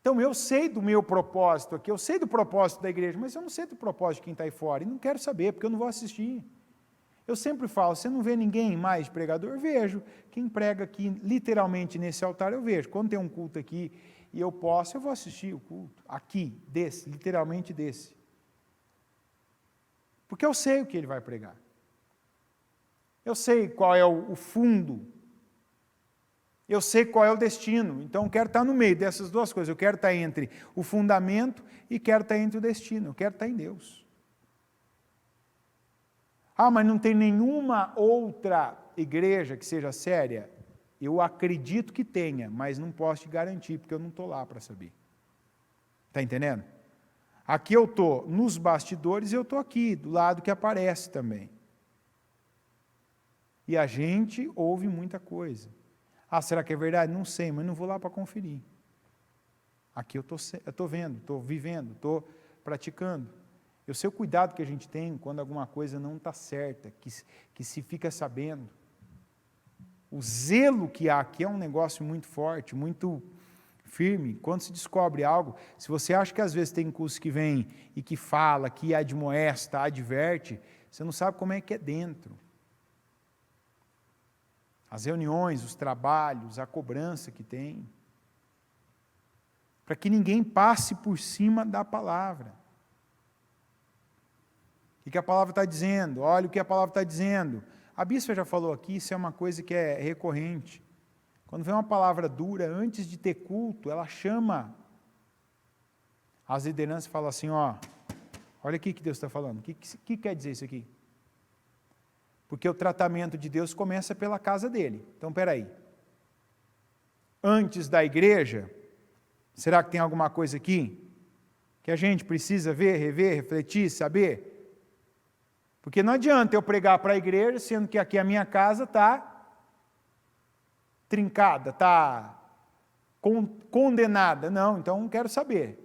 Então, eu sei do meu propósito aqui, eu sei do propósito da igreja, mas eu não sei do propósito de quem está aí fora, e não quero saber, porque eu não vou assistir. Eu sempre falo, você não vê ninguém mais de pregador? Eu vejo. Quem prega aqui, literalmente nesse altar, eu vejo. Quando tem um culto aqui e eu posso, eu vou assistir o culto. Aqui, desse, literalmente desse. Porque eu sei o que ele vai pregar. Eu sei qual é o fundo. Eu sei qual é o destino. Então, eu quero estar no meio dessas duas coisas. Eu quero estar entre o fundamento e quero estar entre o destino. Eu quero estar em Deus. Mas não tem nenhuma outra igreja que seja séria? Eu acredito que tenha, mas não posso te garantir, porque eu não estou lá para saber. Está entendendo? Aqui eu estou nos bastidores e eu estou aqui, do lado que aparece também. E a gente ouve muita coisa. Será que é verdade? Não sei, mas não vou lá para conferir. Aqui eu estou vendo, estou vivendo, estou praticando. Eu sei o cuidado que a gente tem quando alguma coisa não está certa, que se fica sabendo. O zelo que há aqui é um negócio muito forte, muito firme. Quando se descobre algo, se você acha que às vezes tem curso que vem e que fala, que admoesta, adverte, você não sabe como é que é dentro. As reuniões, os trabalhos, a cobrança que tem. Para que ninguém passe por cima da palavra. O que a palavra está dizendo? Olha o que a palavra está dizendo. A bispa já falou aqui, isso é uma coisa que é recorrente. Quando vem uma palavra dura, antes de ter culto, ela chama as lideranças e fala assim, ó, olha aqui que Deus está falando, o que quer dizer isso aqui? Porque o tratamento de Deus começa pela casa dele. Então, peraí, antes da igreja, será que tem alguma coisa aqui que a gente precisa ver, rever, refletir, saber? Porque não adianta eu pregar para a igreja, sendo que aqui a minha casa está trincada, está condenada. Não, então não quero saber.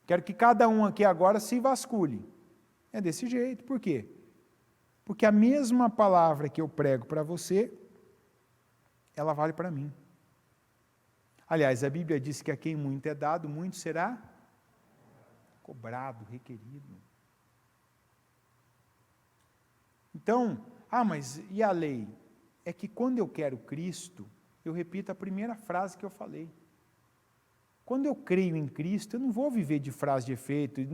Quero que cada um aqui agora se vasculhe. É desse jeito. Por quê? Porque a mesma palavra que eu prego para você, ela vale para mim. Aliás, a Bíblia diz que a quem muito é dado, muito será cobrado, requerido. Então, mas e a lei? É que quando eu quero Cristo, eu repito a primeira frase que eu falei. Quando eu creio em Cristo, eu não vou viver de frase de efeito, eu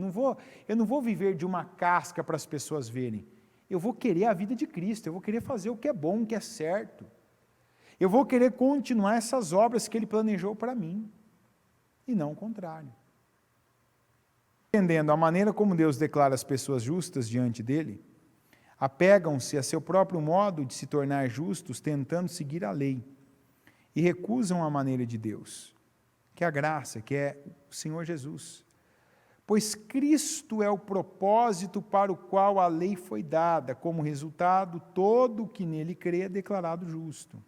não vou viver de uma casca para as pessoas verem. Eu vou querer a vida de Cristo, eu vou querer fazer o que é bom, o que é certo. Eu vou querer continuar essas obras que Ele planejou para mim, e não o contrário. Entendendo a maneira como Deus declara as pessoas justas diante dEle, apegam-se a seu próprio modo de se tornar justos, tentando seguir a lei, e recusam a maneira de Deus, que é a graça, que é o Senhor Jesus. Pois Cristo é o propósito para o qual a lei foi dada, como resultado, todo o que nele crê é declarado justo.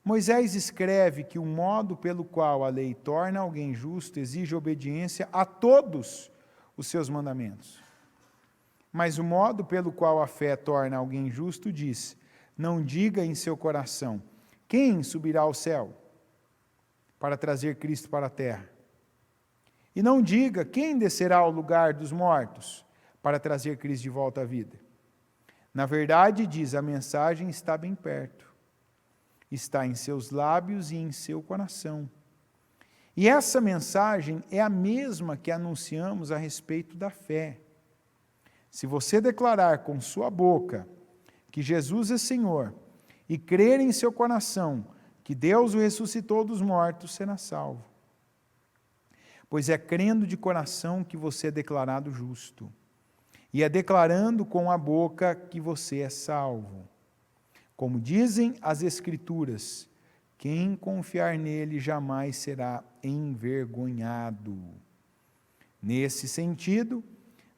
Moisés escreve que o modo pelo qual a lei torna alguém justo exige obediência a todos os seus mandamentos. Mas o modo pelo qual a fé torna alguém justo diz: não diga em seu coração, quem subirá ao céu para trazer Cristo para a terra? E não diga, quem descerá ao lugar dos mortos para trazer Cristo de volta à vida? Na verdade, diz, a mensagem está bem perto. Está em seus lábios e em seu coração. E essa mensagem é a mesma que anunciamos a respeito da fé. Se você declarar com sua boca que Jesus é Senhor e crer em seu coração que Deus o ressuscitou dos mortos, será salvo. Pois é crendo de coração que você é declarado justo, e é declarando com a boca que você é salvo. Como dizem as Escrituras, quem confiar nele jamais será envergonhado. Nesse sentido,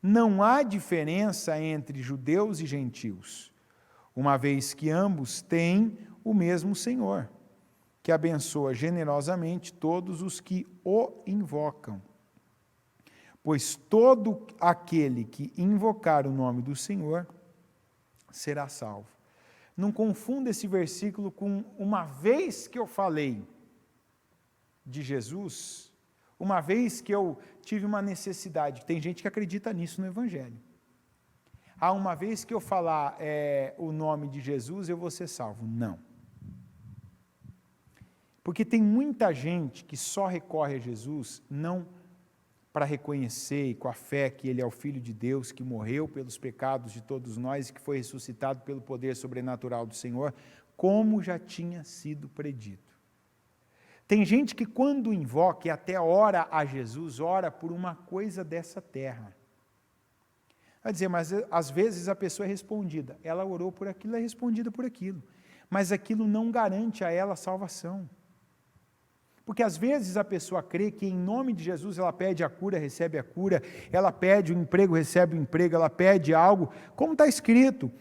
não há diferença entre judeus e gentios, uma vez que ambos têm o mesmo Senhor, que abençoa generosamente todos os que o invocam. Pois todo aquele que invocar o nome do Senhor será salvo. Não confunda esse versículo com uma vez que eu falei de Jesus, uma vez que eu tive uma necessidade. Tem gente que acredita nisso no Evangelho. Uma vez que eu falar o nome de Jesus, eu vou ser salvo. Não. Porque tem muita gente que só recorre a Jesus, não para reconhecer e com a fé que Ele é o Filho de Deus, que morreu pelos pecados de todos nós e que foi ressuscitado pelo poder sobrenatural do Senhor, como já tinha sido predito. Tem gente que quando invoca e até ora a Jesus, ora por uma coisa dessa terra. Vai dizer, mas às vezes a pessoa é respondida. Ela orou por aquilo, é respondida por aquilo. Mas aquilo não garante a ela a salvação. Porque às vezes a pessoa crê que em nome de Jesus ela pede a cura, recebe a cura, ela pede o emprego, recebe o emprego, ela pede algo, como está escrito,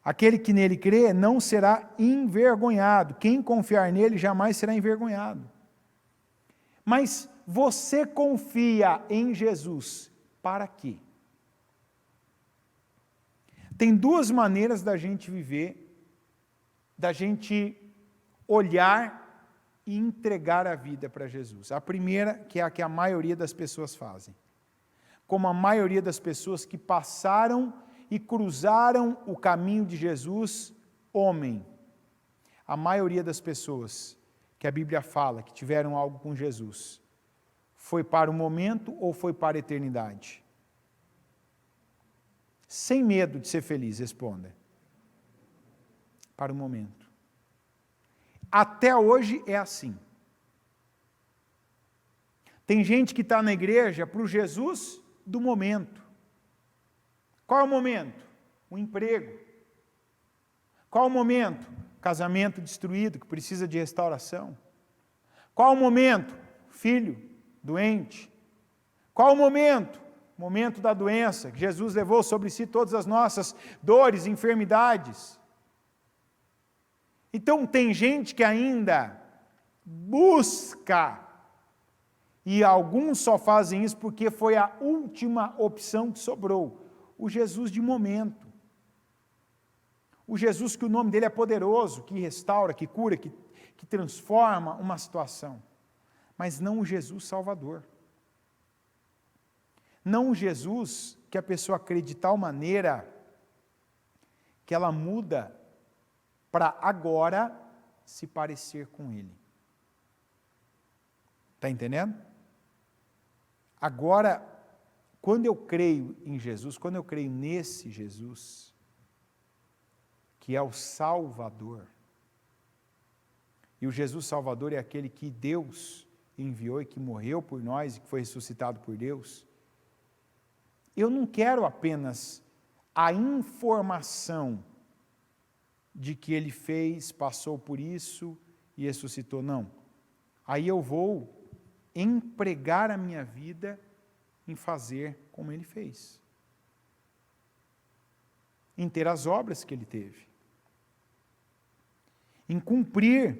aquele que nele crê não será envergonhado, quem confiar nele jamais será envergonhado. Mas você confia em Jesus, para quê? Tem duas maneiras da gente viver, da gente olhar e entregar a vida para Jesus. A primeira, que é a que a maioria das pessoas fazem. Como a maioria das pessoas que passaram e cruzaram o caminho de Jesus, homem. A maioria das pessoas que a Bíblia fala que tiveram algo com Jesus, foi para o momento ou foi para a eternidade? Sem medo de ser feliz, responda. Para o momento. Até hoje é assim. Tem gente que está na igreja para o Jesus do momento. Qual é o momento? O emprego. Qual é o momento? Casamento destruído, que precisa de restauração. Qual é o momento? Filho doente. Qual é o momento? O momento da doença, que Jesus levou sobre si todas as nossas dores, enfermidades. Então tem gente que ainda busca, e alguns só fazem isso porque foi a última opção que sobrou, o Jesus de momento. O Jesus que o nome dele é poderoso, que restaura, que cura, que transforma uma situação. Mas não o Jesus Salvador. Não o Jesus que a pessoa crê de tal maneira que ela muda para agora se parecer com ele. Está entendendo? Agora, quando eu creio em Jesus, quando eu creio nesse Jesus, que é o Salvador, e o Jesus Salvador é aquele que Deus enviou e que morreu por nós e que foi ressuscitado por Deus, eu não quero apenas a informação de que ele fez, passou por isso e ressuscitou, não. Aí eu vou empregar a minha vida em fazer como ele fez. Em ter as obras que ele teve. Em cumprir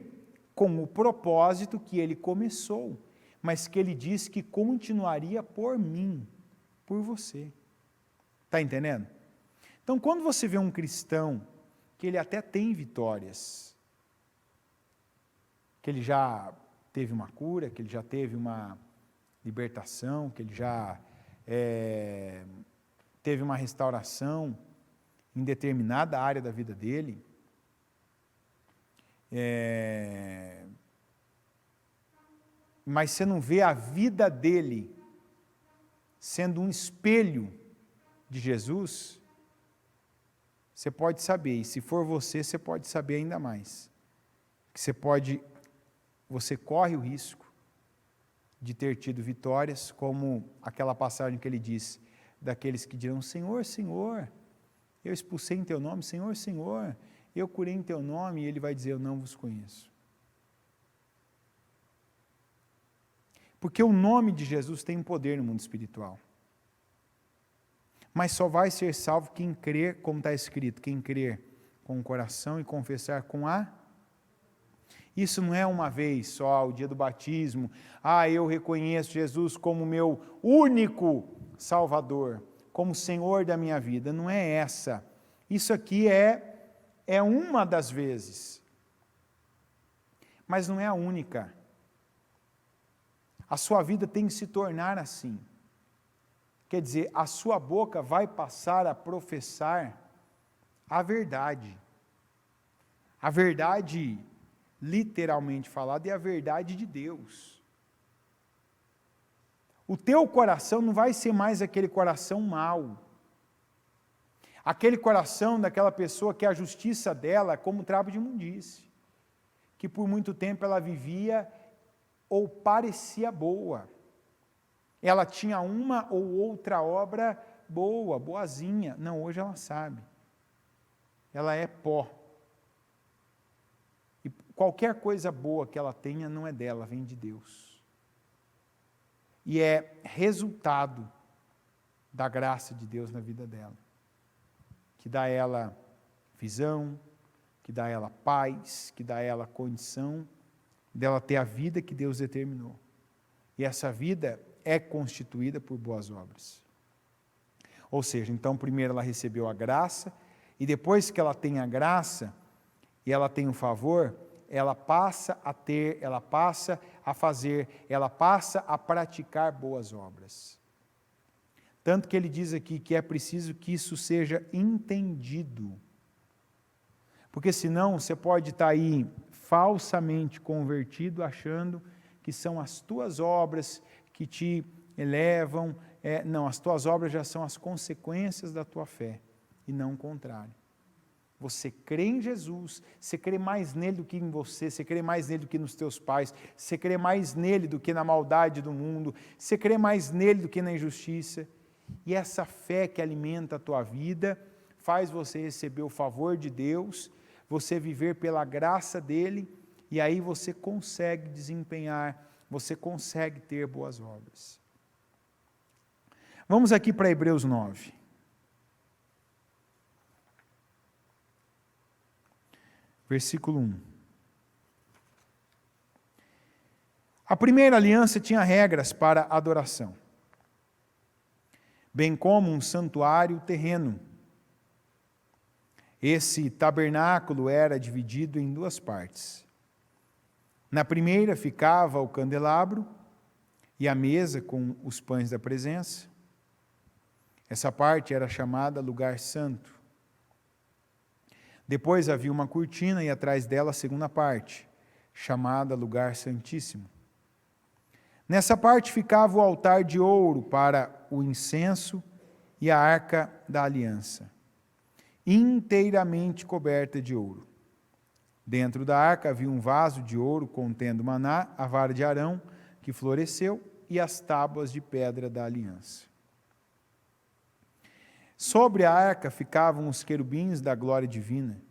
com o propósito que ele começou, mas que ele disse que continuaria por mim, por você. Está entendendo? Então, quando você vê um cristão que ele até tem vitórias, que ele já teve uma cura, que ele já teve uma libertação, que ele já teve uma restauração em determinada área da vida dele, mas você não vê a vida dele sendo um espelho de Jesus, você pode saber, e se for você, você pode saber ainda mais, que você corre o risco de ter tido vitórias, como aquela passagem que ele diz, daqueles que dirão, Senhor, Senhor, eu expulsei em teu nome, Senhor, Senhor, eu curei em teu nome, e ele vai dizer, eu não vos conheço. Porque o nome de Jesus tem poder no mundo espiritual. Mas só vai ser salvo quem crer, como está escrito, quem crer com o coração e confessar com a... Isso não é uma vez só, o dia do batismo, eu reconheço Jesus como meu único Salvador, como Senhor da minha vida, não é essa. Isso aqui é uma das vezes, mas não é a única. A sua vida tem que se tornar assim. Quer dizer, a sua boca vai passar a professar a verdade. A verdade, literalmente falada, é a verdade de Deus. O teu coração não vai ser mais aquele coração mau. Aquele coração daquela pessoa que a justiça dela é como um trapo de imundície. Que por muito tempo ela vivia ou parecia boa. Ela tinha uma ou outra obra boa, boazinha. Não, hoje ela sabe. Ela é pó. E qualquer coisa boa que ela tenha não é dela, vem de Deus. E é resultado da graça de Deus na vida dela. Que dá a ela visão, que dá a ela paz, que dá a ela condição dela ter a vida que Deus determinou. E essa vida é constituída por boas obras. Ou seja, então primeiro ela recebeu a graça, e depois que ela tem a graça, e ela tem o favor, ela passa a ter, ela passa a fazer, ela passa a praticar boas obras. Tanto que ele diz aqui que é preciso que isso seja entendido. Porque senão você pode estar aí falsamente convertido, achando que são as tuas obras que te elevam. Não, as tuas obras já são as consequências da tua fé, e não o contrário. Você crê em Jesus, você crê mais nele do que em você, você crê mais nele do que nos teus pais, você crê mais nele do que na maldade do mundo, você crê mais nele do que na injustiça. E essa fé que alimenta a tua vida faz você receber o favor de Deus, você viver pela graça dele, e aí você consegue desempenhar, você consegue ter boas obras. Vamos aqui para Hebreus 9. Versículo 1. A primeira aliança tinha regras para adoração, bem como um santuário terreno. Esse tabernáculo era dividido em duas partes. Na primeira ficava o candelabro e a mesa com os pães da presença. Essa parte era chamada lugar santo. Depois havia uma cortina e atrás dela a segunda parte, chamada lugar santíssimo. Nessa parte ficava o altar de ouro para o incenso e a arca da aliança, inteiramente coberta de ouro. Dentro da arca havia um vaso de ouro contendo maná, a vara de Arão, que floresceu, e as tábuas de pedra da aliança. Sobre a arca ficavam os querubins da glória divina,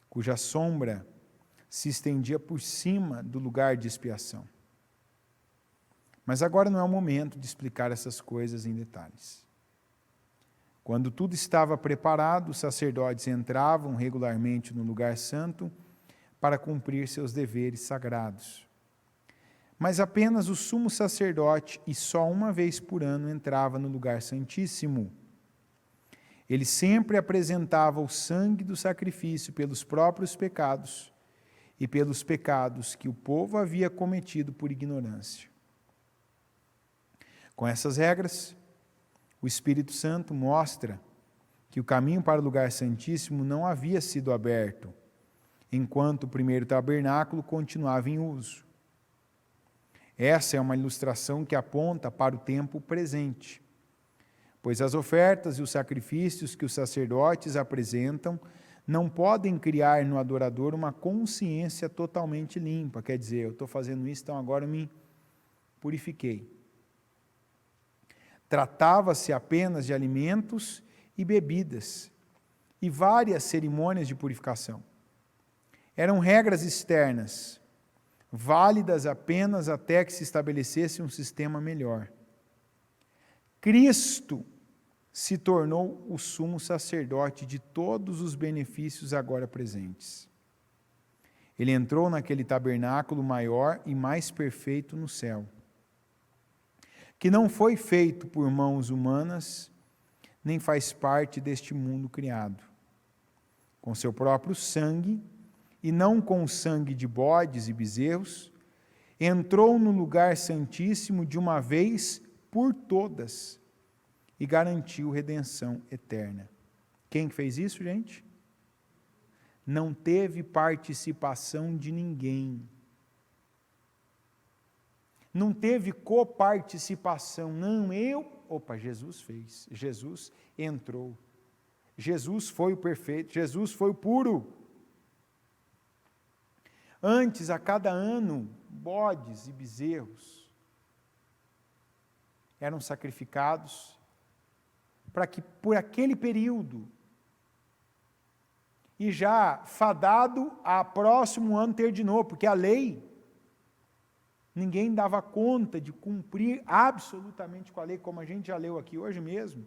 cuja sombra se estendia por cima do lugar de expiação. Mas agora não é o momento de explicar essas coisas em detalhes. Quando tudo estava preparado, os sacerdotes entravam regularmente no lugar santo para cumprir seus deveres sagrados. Mas apenas o sumo sacerdote, e só uma vez por ano, entrava no lugar santíssimo. Ele sempre apresentava o sangue do sacrifício pelos próprios pecados e pelos pecados que o povo havia cometido por ignorância. Com essas regras, o Espírito Santo mostra que o caminho para o lugar santíssimo não havia sido aberto, enquanto o primeiro tabernáculo continuava em uso. Essa é uma ilustração que aponta para o tempo presente, pois as ofertas e os sacrifícios que os sacerdotes apresentam não podem criar no adorador uma consciência totalmente limpa. Quer dizer, eu estou fazendo isso, então agora eu me purifiquei. Tratava-se apenas de alimentos e bebidas, e várias cerimônias de purificação. Eram regras externas, válidas apenas até que se estabelecesse um sistema melhor. Cristo se tornou o sumo sacerdote de todos os benefícios agora presentes. Ele entrou naquele tabernáculo maior e mais perfeito no céu, que não foi feito por mãos humanas, nem faz parte deste mundo criado. Com seu próprio sangue, e não com o sangue de bodes e bezerros, entrou no lugar santíssimo de uma vez por todas e garantiu redenção eterna. Quem fez isso, gente? Não teve participação de ninguém. Não teve coparticipação, não, Jesus fez, Jesus entrou, Jesus foi o perfeito, Jesus foi o puro. Antes, a cada ano, bodes e bezerros eram sacrificados para que por aquele período, e já fadado a próximo ano ter de novo, porque a lei, ninguém dava conta de cumprir absolutamente com a lei, como a gente já leu aqui hoje mesmo.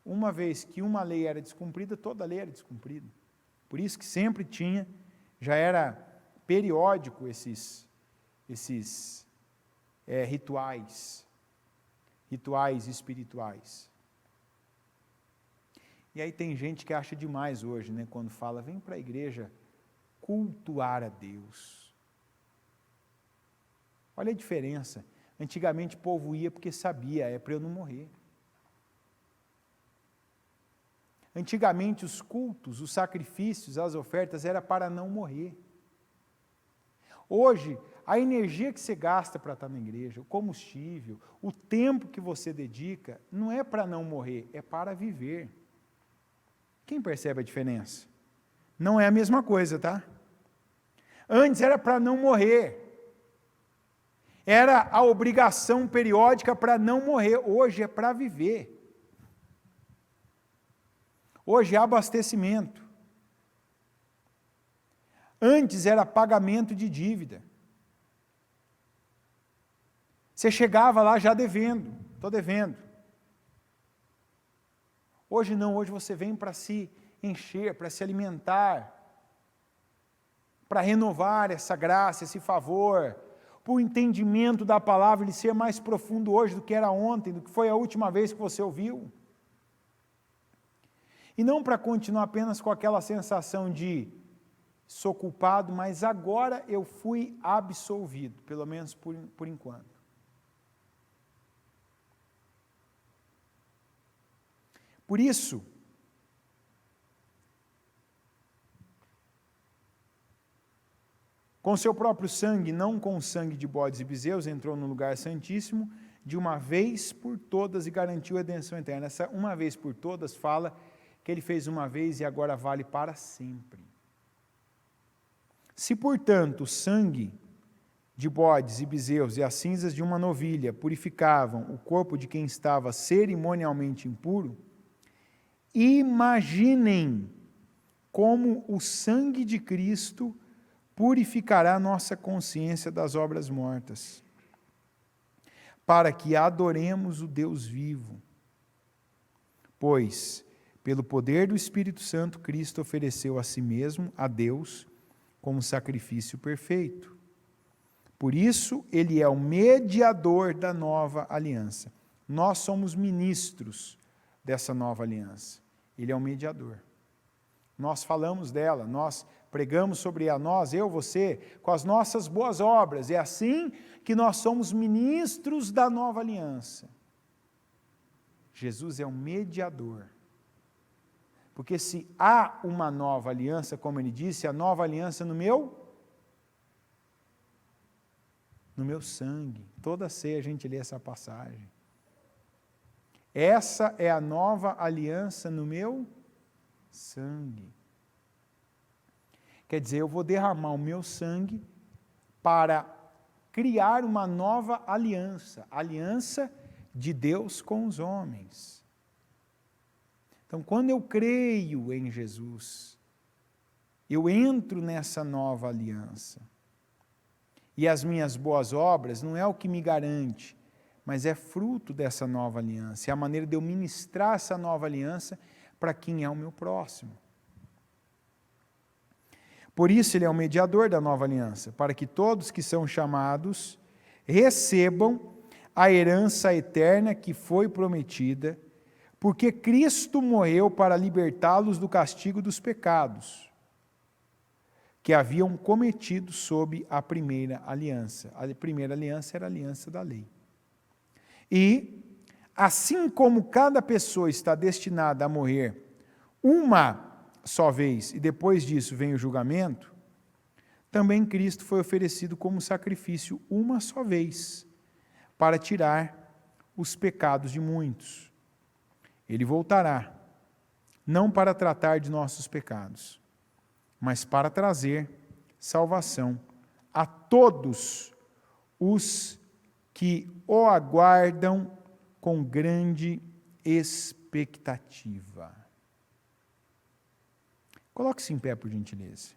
Uma vez que uma lei era descumprida, toda a lei era descumprida. Por isso que sempre tinha, já era periódico esses rituais espirituais. E aí tem gente que acha demais hoje, né, quando fala, vem para a igreja cultuar a Deus. Olha a diferença. Antigamente o povo ia porque sabia, é para eu não morrer. Antigamente os cultos, os sacrifícios, as ofertas era para não morrer. Hoje, a energia que você gasta para estar na igreja, o combustível, o tempo que você dedica, não é para não morrer, é para viver. Quem percebe a diferença? Não é a mesma coisa, tá? Antes era para não morrer. Era a obrigação periódica para não morrer. Hoje é para viver. Hoje é abastecimento. Antes era pagamento de dívida. Você chegava lá já devendo. Estou devendo. Hoje não, hoje você vem para se encher, para se alimentar, para renovar essa graça, esse favor, para o entendimento da palavra ele ser mais profundo hoje do que era ontem, do que foi a última vez que você ouviu. E não para continuar apenas com aquela sensação de sou culpado, mas agora eu fui absolvido, pelo menos por enquanto. Por isso, com seu próprio sangue, não com o sangue de bodes e bezerros, entrou no lugar santíssimo de uma vez por todas e garantiu a redenção eterna. Essa uma vez por todas fala que ele fez uma vez e agora vale para sempre. Se, portanto, o sangue de bodes e bezerros e as cinzas de uma novilha purificavam o corpo de quem estava cerimonialmente impuro, imaginem como o sangue de Cristo purificará nossa consciência das obras mortas, para que adoremos o Deus vivo. Pois, pelo poder do Espírito Santo, Cristo ofereceu a si mesmo, a Deus, como sacrifício perfeito. Por isso, ele é o mediador da nova aliança. Nós somos ministros dessa nova aliança. Ele é o mediador. Nós falamos dela, nós pregamos sobre ela, nós, eu, você, com as nossas boas obras. É assim que nós somos ministros da nova aliança. Jesus é o mediador. Porque se há uma nova aliança, como ele disse, a nova aliança no meu sangue. Toda ceia a gente lê essa passagem. Essa é a nova aliança no meu sangue. Quer dizer, eu vou derramar o meu sangue para criar uma nova aliança, aliança de Deus com os homens. Então, quando eu creio em Jesus, eu entro nessa nova aliança. E as minhas boas obras não é o que me garante, mas é fruto dessa nova aliança. É a maneira de eu ministrar essa nova aliança para quem é o meu próximo. Por isso ele é o mediador da nova aliança, para que todos que são chamados recebam a herança eterna que foi prometida, porque Cristo morreu para libertá-los do castigo dos pecados que haviam cometido sob a primeira aliança. A primeira aliança era a aliança da lei. E, assim como cada pessoa está destinada a morrer uma só vez, e depois disso vem o julgamento, também Cristo foi oferecido como sacrifício uma só vez, para tirar os pecados de muitos. Ele voltará, não para tratar de nossos pecados, mas para trazer salvação a todos os que o aguardam com grande expectativa. Coloque-se em pé, por gentileza.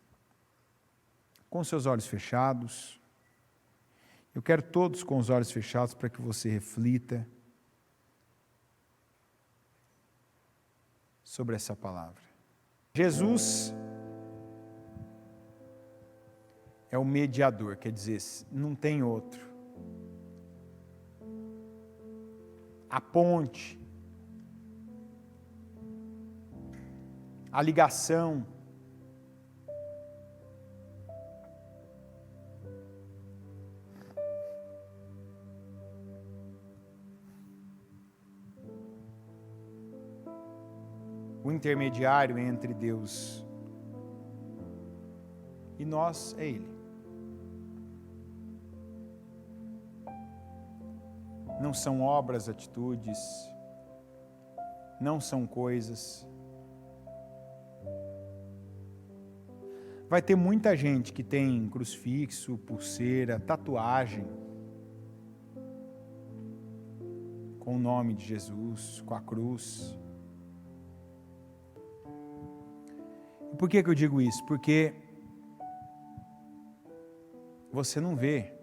Com seus olhos fechados. Eu quero todos com os olhos fechados para que você reflita sobre essa palavra. Jesus é o mediador, quer dizer, não tem outro. A ponte, a ligação, o intermediário entre Deus e nós é Ele. Não são obras, atitudes, não são coisas. Vai ter muita gente que tem crucifixo, pulseira, tatuagem com o nome de Jesus, com a cruz. E por que eu digo isso? Porque você não vê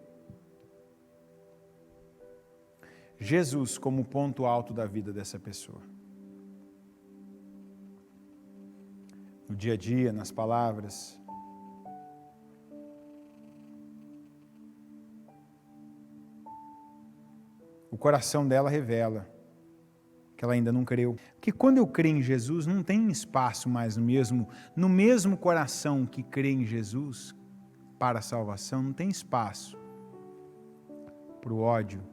Jesus como o ponto alto da vida dessa pessoa. No dia a dia, nas palavras. O coração dela revela que ela ainda não creu. Porque quando eu creio em Jesus, não tem espaço mais no mesmo coração que crê em Jesus para a salvação, não tem espaço para o ódio.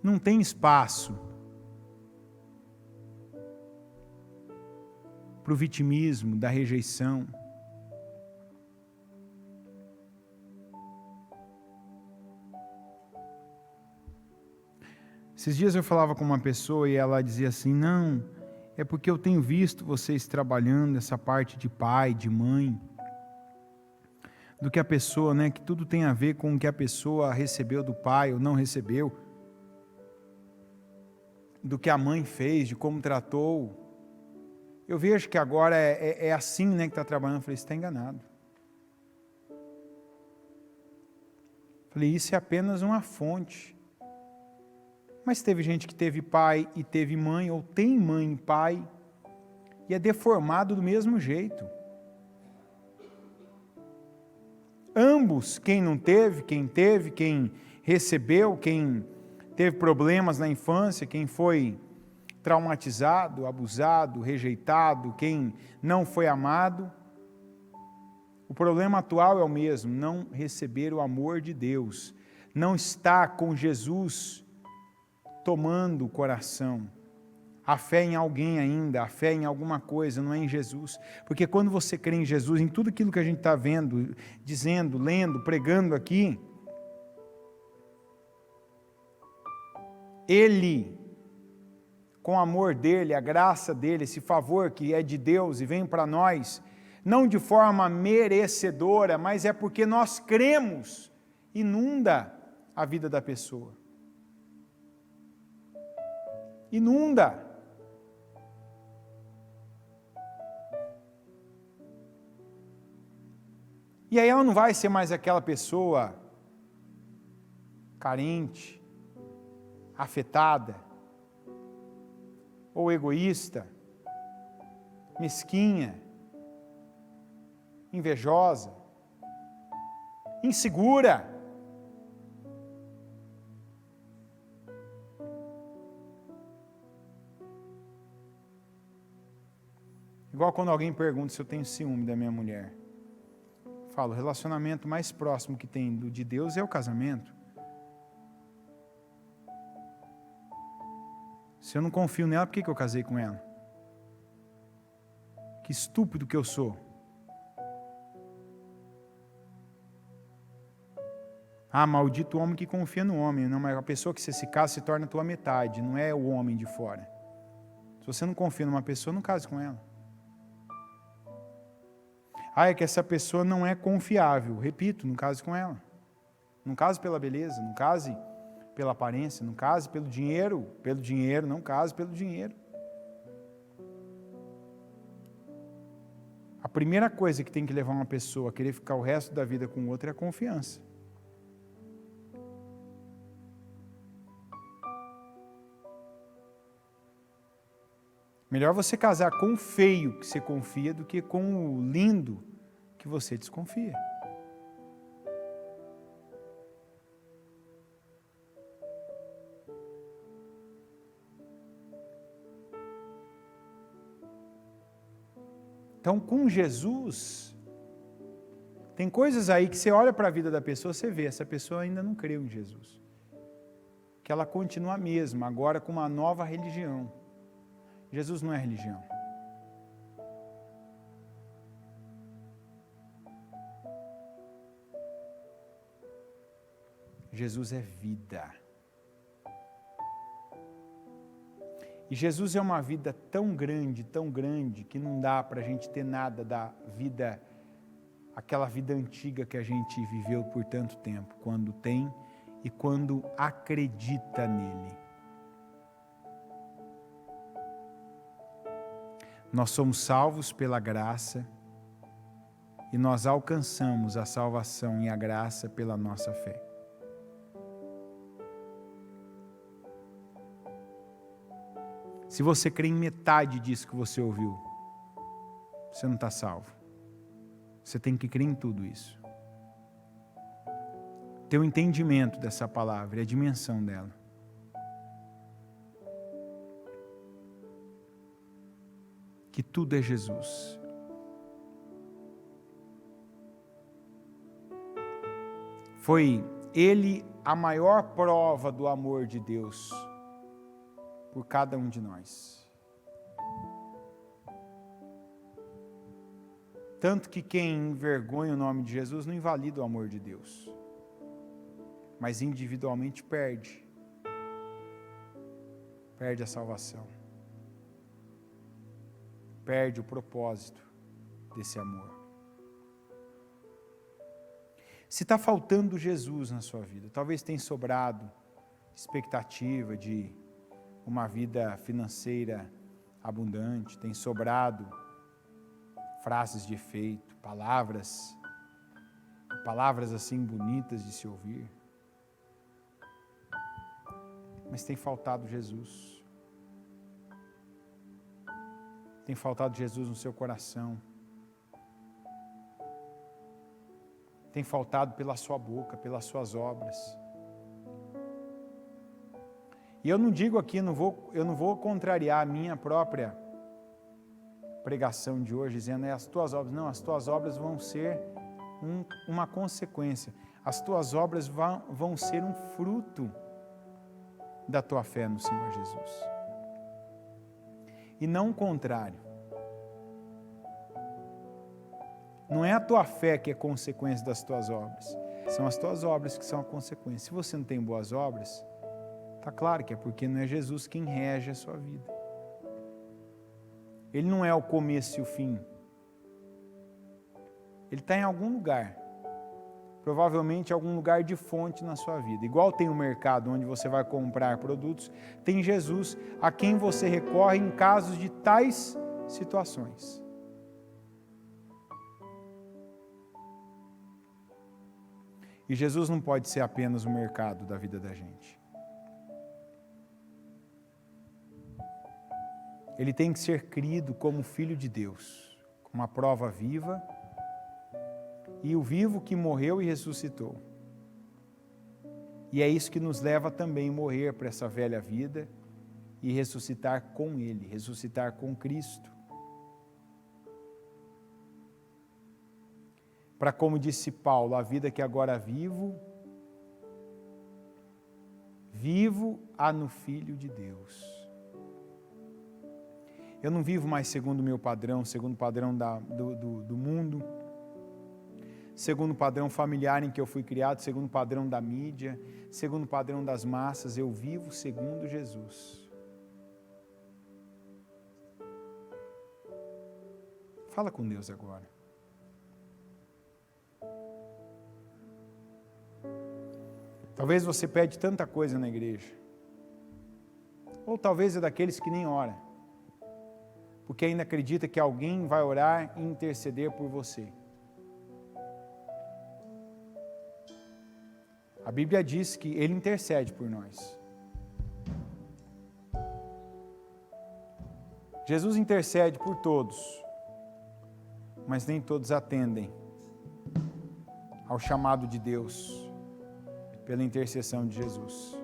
Não tem espaço para o vitimismo, da rejeição. Esses dias eu falava com uma pessoa e ela dizia assim, não, é porque eu tenho visto vocês trabalhando essa parte de pai, de mãe, do que a pessoa, né, que tudo tem a ver com o que a pessoa recebeu do pai ou não recebeu, do que a mãe fez, de como tratou. Eu vejo que agora é assim, né, que está trabalhando. Eu falei, você está enganado. Eu falei, isso é apenas uma fonte. Mas teve gente que teve pai e teve mãe, ou tem mãe e pai, e é deformado do mesmo jeito. Ambos, quem não teve, quem recebeu, quem teve problemas na infância, quem foi traumatizado, abusado, rejeitado, quem não foi amado. O problema atual é o mesmo, não receber o amor de Deus, não estar com Jesus tomando o coração. A fé em alguém ainda, a fé em alguma coisa, não é em Jesus. Porque quando você crê em Jesus, em tudo aquilo que a gente está vendo, dizendo, lendo, pregando aqui, Ele, com o amor dEle, a graça dEle, esse favor que é de Deus e vem para nós, não de forma merecedora, mas é porque nós cremos, inunda a vida da pessoa. Inunda. E aí ela não vai ser mais aquela pessoa carente, afetada, ou egoísta, mesquinha, invejosa, insegura. Igual quando alguém pergunta se eu tenho ciúme da minha mulher. Falo, o relacionamento mais próximo que tem do de Deus é o casamento. Se eu não confio nela, por que eu casei com ela? Que estúpido que eu sou. Ah, maldito o homem que confia no homem. Não, mas a pessoa que você se casa se torna a tua metade, não é o homem de fora. Se você não confia numa pessoa, não case com ela. Ah, é que essa pessoa não é confiável. Repito, não case com ela. Não case pela beleza, não case pela aparência, não case pelo dinheiro, não case pelo dinheiro. A primeira coisa que tem que levar uma pessoa a querer ficar o resto da vida com outra é a confiança. Melhor você casar com o feio que você confia do que com o lindo que você desconfia. Então, com Jesus, tem coisas aí que você olha para a vida da pessoa, você vê, essa pessoa ainda não creu em Jesus. Que ela continua a mesma, agora com uma nova religião. Jesus não é religião. Jesus é vida. E Jesus é uma vida tão grande, que não dá para a gente ter nada da vida, aquela vida antiga que a gente viveu por tanto tempo, quando tem e quando acredita nele. Nós somos salvos pela graça e nós alcançamos a salvação e a graça pela nossa fé. Se você crê em metade disso que você ouviu, você não está salvo. Você tem que crer em tudo isso. Ter o entendimento dessa palavra e a dimensão dela. Que tudo é Jesus. Foi Ele a maior prova do amor de Deus por cada um de nós. Tanto que quem envergonha o nome de Jesus não invalida o amor de Deus, mas individualmente perde a salvação, perde o propósito desse amor. Se está faltando Jesus na sua vida, talvez tenha sobrado expectativa de uma vida financeira abundante, tem sobrado frases de efeito, palavras assim bonitas de se ouvir, mas tem faltado Jesus. Tem faltado Jesus no seu coração. Tem faltado pela sua boca, pelas suas obras. E eu não digo aqui, eu não vou contrariar a minha própria pregação de hoje, dizendo as tuas obras. Não, as tuas obras vão ser uma consequência. As tuas obras vão ser um fruto da tua fé no Senhor Jesus. E não o contrário. Não é a tua fé que é consequência das tuas obras. São as tuas obras que são a consequência. Se você não tem boas obras, está claro que é porque não é Jesus quem rege a sua vida. Ele não é o começo e o fim. Ele está em algum lugar. Provavelmente em algum lugar de fonte na sua vida. Igual tem o mercado onde você vai comprar produtos, tem Jesus a quem você recorre em casos de tais situações. E Jesus não pode ser apenas o mercado da vida da gente. Ele tem que ser crido como Filho de Deus, como uma prova viva, e o vivo que morreu e ressuscitou. E é isso que nos leva também a morrer para essa velha vida e ressuscitar com Ele, ressuscitar com Cristo. Para, como disse Paulo, a vida que agora vivo há no Filho de Deus. Eu não vivo mais segundo o meu padrão, segundo o padrão do mundo, segundo o padrão familiar em que eu fui criado, segundo o padrão da mídia, segundo o padrão das massas. Eu vivo segundo Jesus. Fala com Deus agora. Talvez você pede tanta coisa na igreja. Ou talvez é daqueles que nem ora. Porque ainda acredita que alguém vai orar e interceder por você. A Bíblia diz que Ele intercede por nós. Jesus intercede por todos, mas nem todos atendem ao chamado de Deus pela intercessão de Jesus.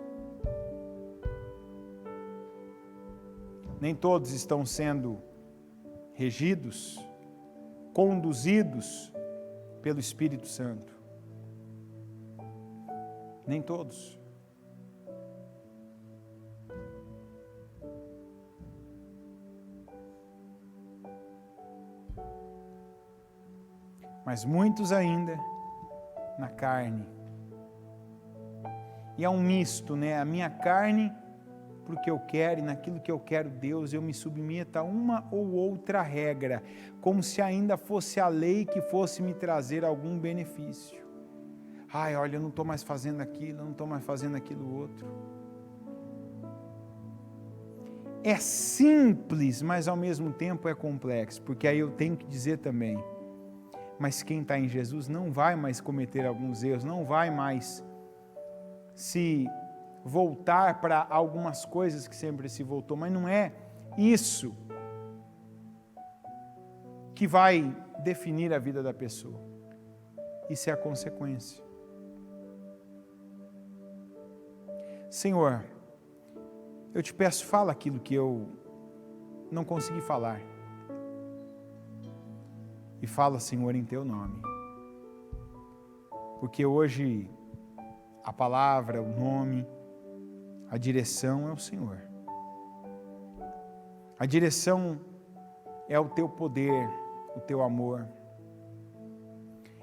Nem todos estão sendo regidos, conduzidos pelo Espírito Santo. Nem todos. Mas muitos ainda na carne. E é um misto, né? A minha carne para o que eu quero, e naquilo que eu quero, Deus, eu me submeto a uma ou outra regra, como se ainda fosse a lei que fosse me trazer algum benefício. Ai, olha, eu não estou mais fazendo aquilo, eu não estou mais fazendo aquilo outro. É simples, mas ao mesmo tempo é complexo, porque aí eu tenho que dizer também, mas quem está em Jesus não vai mais cometer alguns erros, não vai mais se voltar para algumas coisas que sempre se voltou, mas não é isso que vai definir a vida da pessoa. Isso é a consequência. Senhor, eu te peço, fala aquilo que eu não consegui falar. E fala, Senhor, em teu nome. Porque hoje a palavra, o nome, a direção é o Senhor. A direção é o teu poder, o teu amor.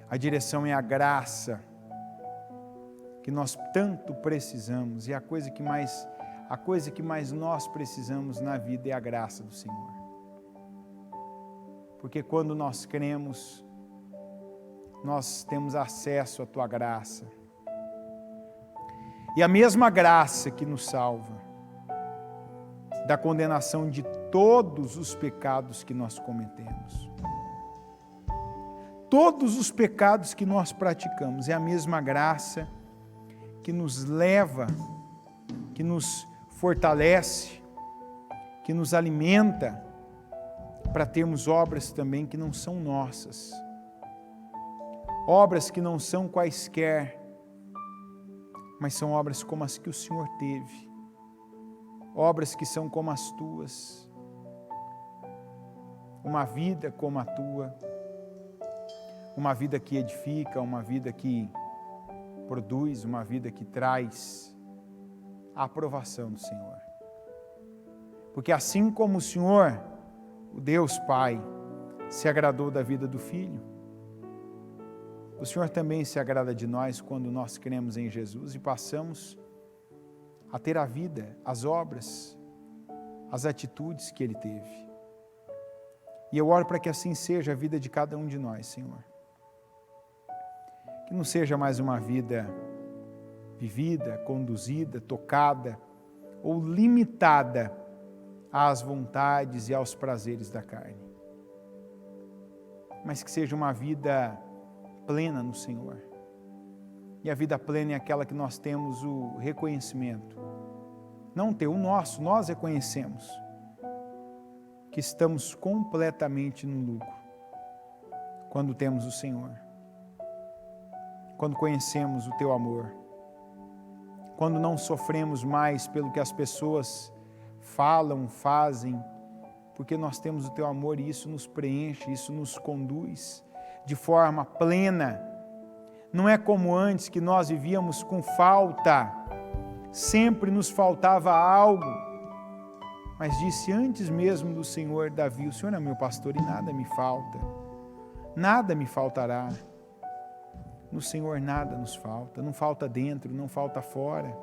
A direção é a graça que nós tanto precisamos, e a coisa que mais nós precisamos na vida é a graça do Senhor. Porque quando nós cremos, nós temos acesso à tua graça. E a mesma graça que nos salva da condenação de todos os pecados que nós cometemos. Todos os pecados que nós praticamos, é a mesma graça que nos leva, que nos fortalece, que nos alimenta para termos obras também que não são nossas. Obras que não são quaisquer, mas são obras como as que o Senhor teve. Obras que são como as tuas. Uma vida como a tua. Uma vida que edifica, uma vida que produz, uma vida que traz a aprovação do Senhor. Porque assim como o Senhor, o Deus Pai, se agradou da vida do Filho, o Senhor também se agrada de nós quando nós cremos em Jesus e passamos a ter a vida, as obras, as atitudes que Ele teve. E eu oro para que assim seja a vida de cada um de nós, Senhor. Que não seja mais uma vida vivida, conduzida, tocada ou limitada às vontades e aos prazeres da carne. Mas que seja uma vida plena no Senhor. E a vida plena é aquela que nós temos o reconhecimento. Não ter o nosso, nós reconhecemos que estamos completamente no lucro quando temos o Senhor. Quando conhecemos o teu amor, quando não sofremos mais pelo que as pessoas falam, fazem, porque nós temos o teu amor e isso nos preenche, isso nos conduz de forma plena. Não é como antes que nós vivíamos com falta, sempre nos faltava algo, mas disse antes mesmo do Senhor Davi, o Senhor é meu pastor e nada me falta, nada me faltará. No Senhor nada nos falta, não falta dentro, não falta fora.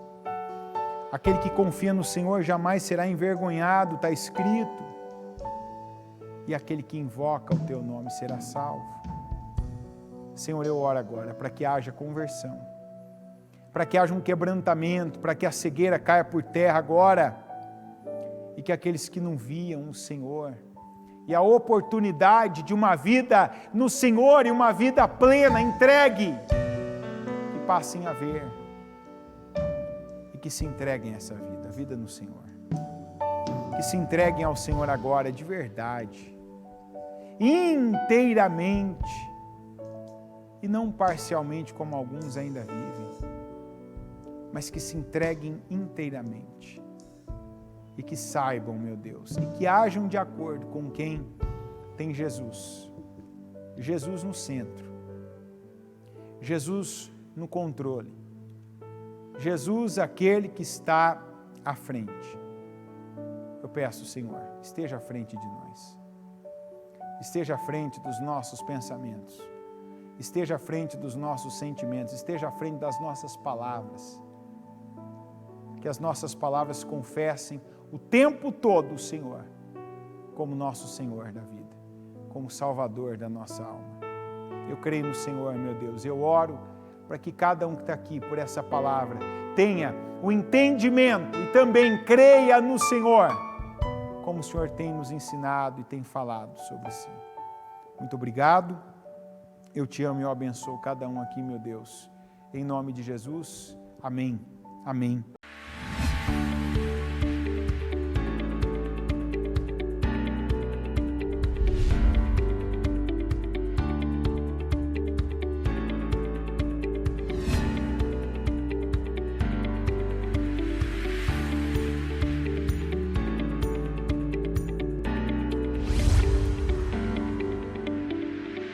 Aquele que confia no Senhor jamais será envergonhado, está escrito. E aquele que invoca o teu nome será salvo. Senhor, eu oro agora para que haja conversão, para que haja um quebrantamento, para que a cegueira caia por terra agora, e que aqueles que não viam o Senhor, e a oportunidade de uma vida no Senhor e uma vida plena, entregue, que passem a ver e que se entreguem a essa vida, a vida no Senhor. Que se entreguem ao Senhor agora de verdade, inteiramente, e não parcialmente como alguns ainda vivem, mas que se entreguem inteiramente. E que saibam, meu Deus, e que hajam de acordo com quem tem Jesus. Jesus no centro. Jesus no controle. Jesus aquele que está à frente. Eu peço, Senhor, esteja à frente de nós. Esteja à frente dos nossos pensamentos. Esteja à frente dos nossos sentimentos. Esteja à frente das nossas palavras. que as nossas palavras confessem o tempo todo o Senhor como nosso Senhor da vida, como Salvador da nossa alma. Eu creio no Senhor, meu Deus. Eu oro para que cada um que está aqui por essa palavra tenha o entendimento e também creia no Senhor, como o Senhor tem nos ensinado e tem falado sobre si. Muito obrigado. Eu te amo e eu abençoo cada um aqui, meu Deus. Em nome de Jesus. Amém. Amém.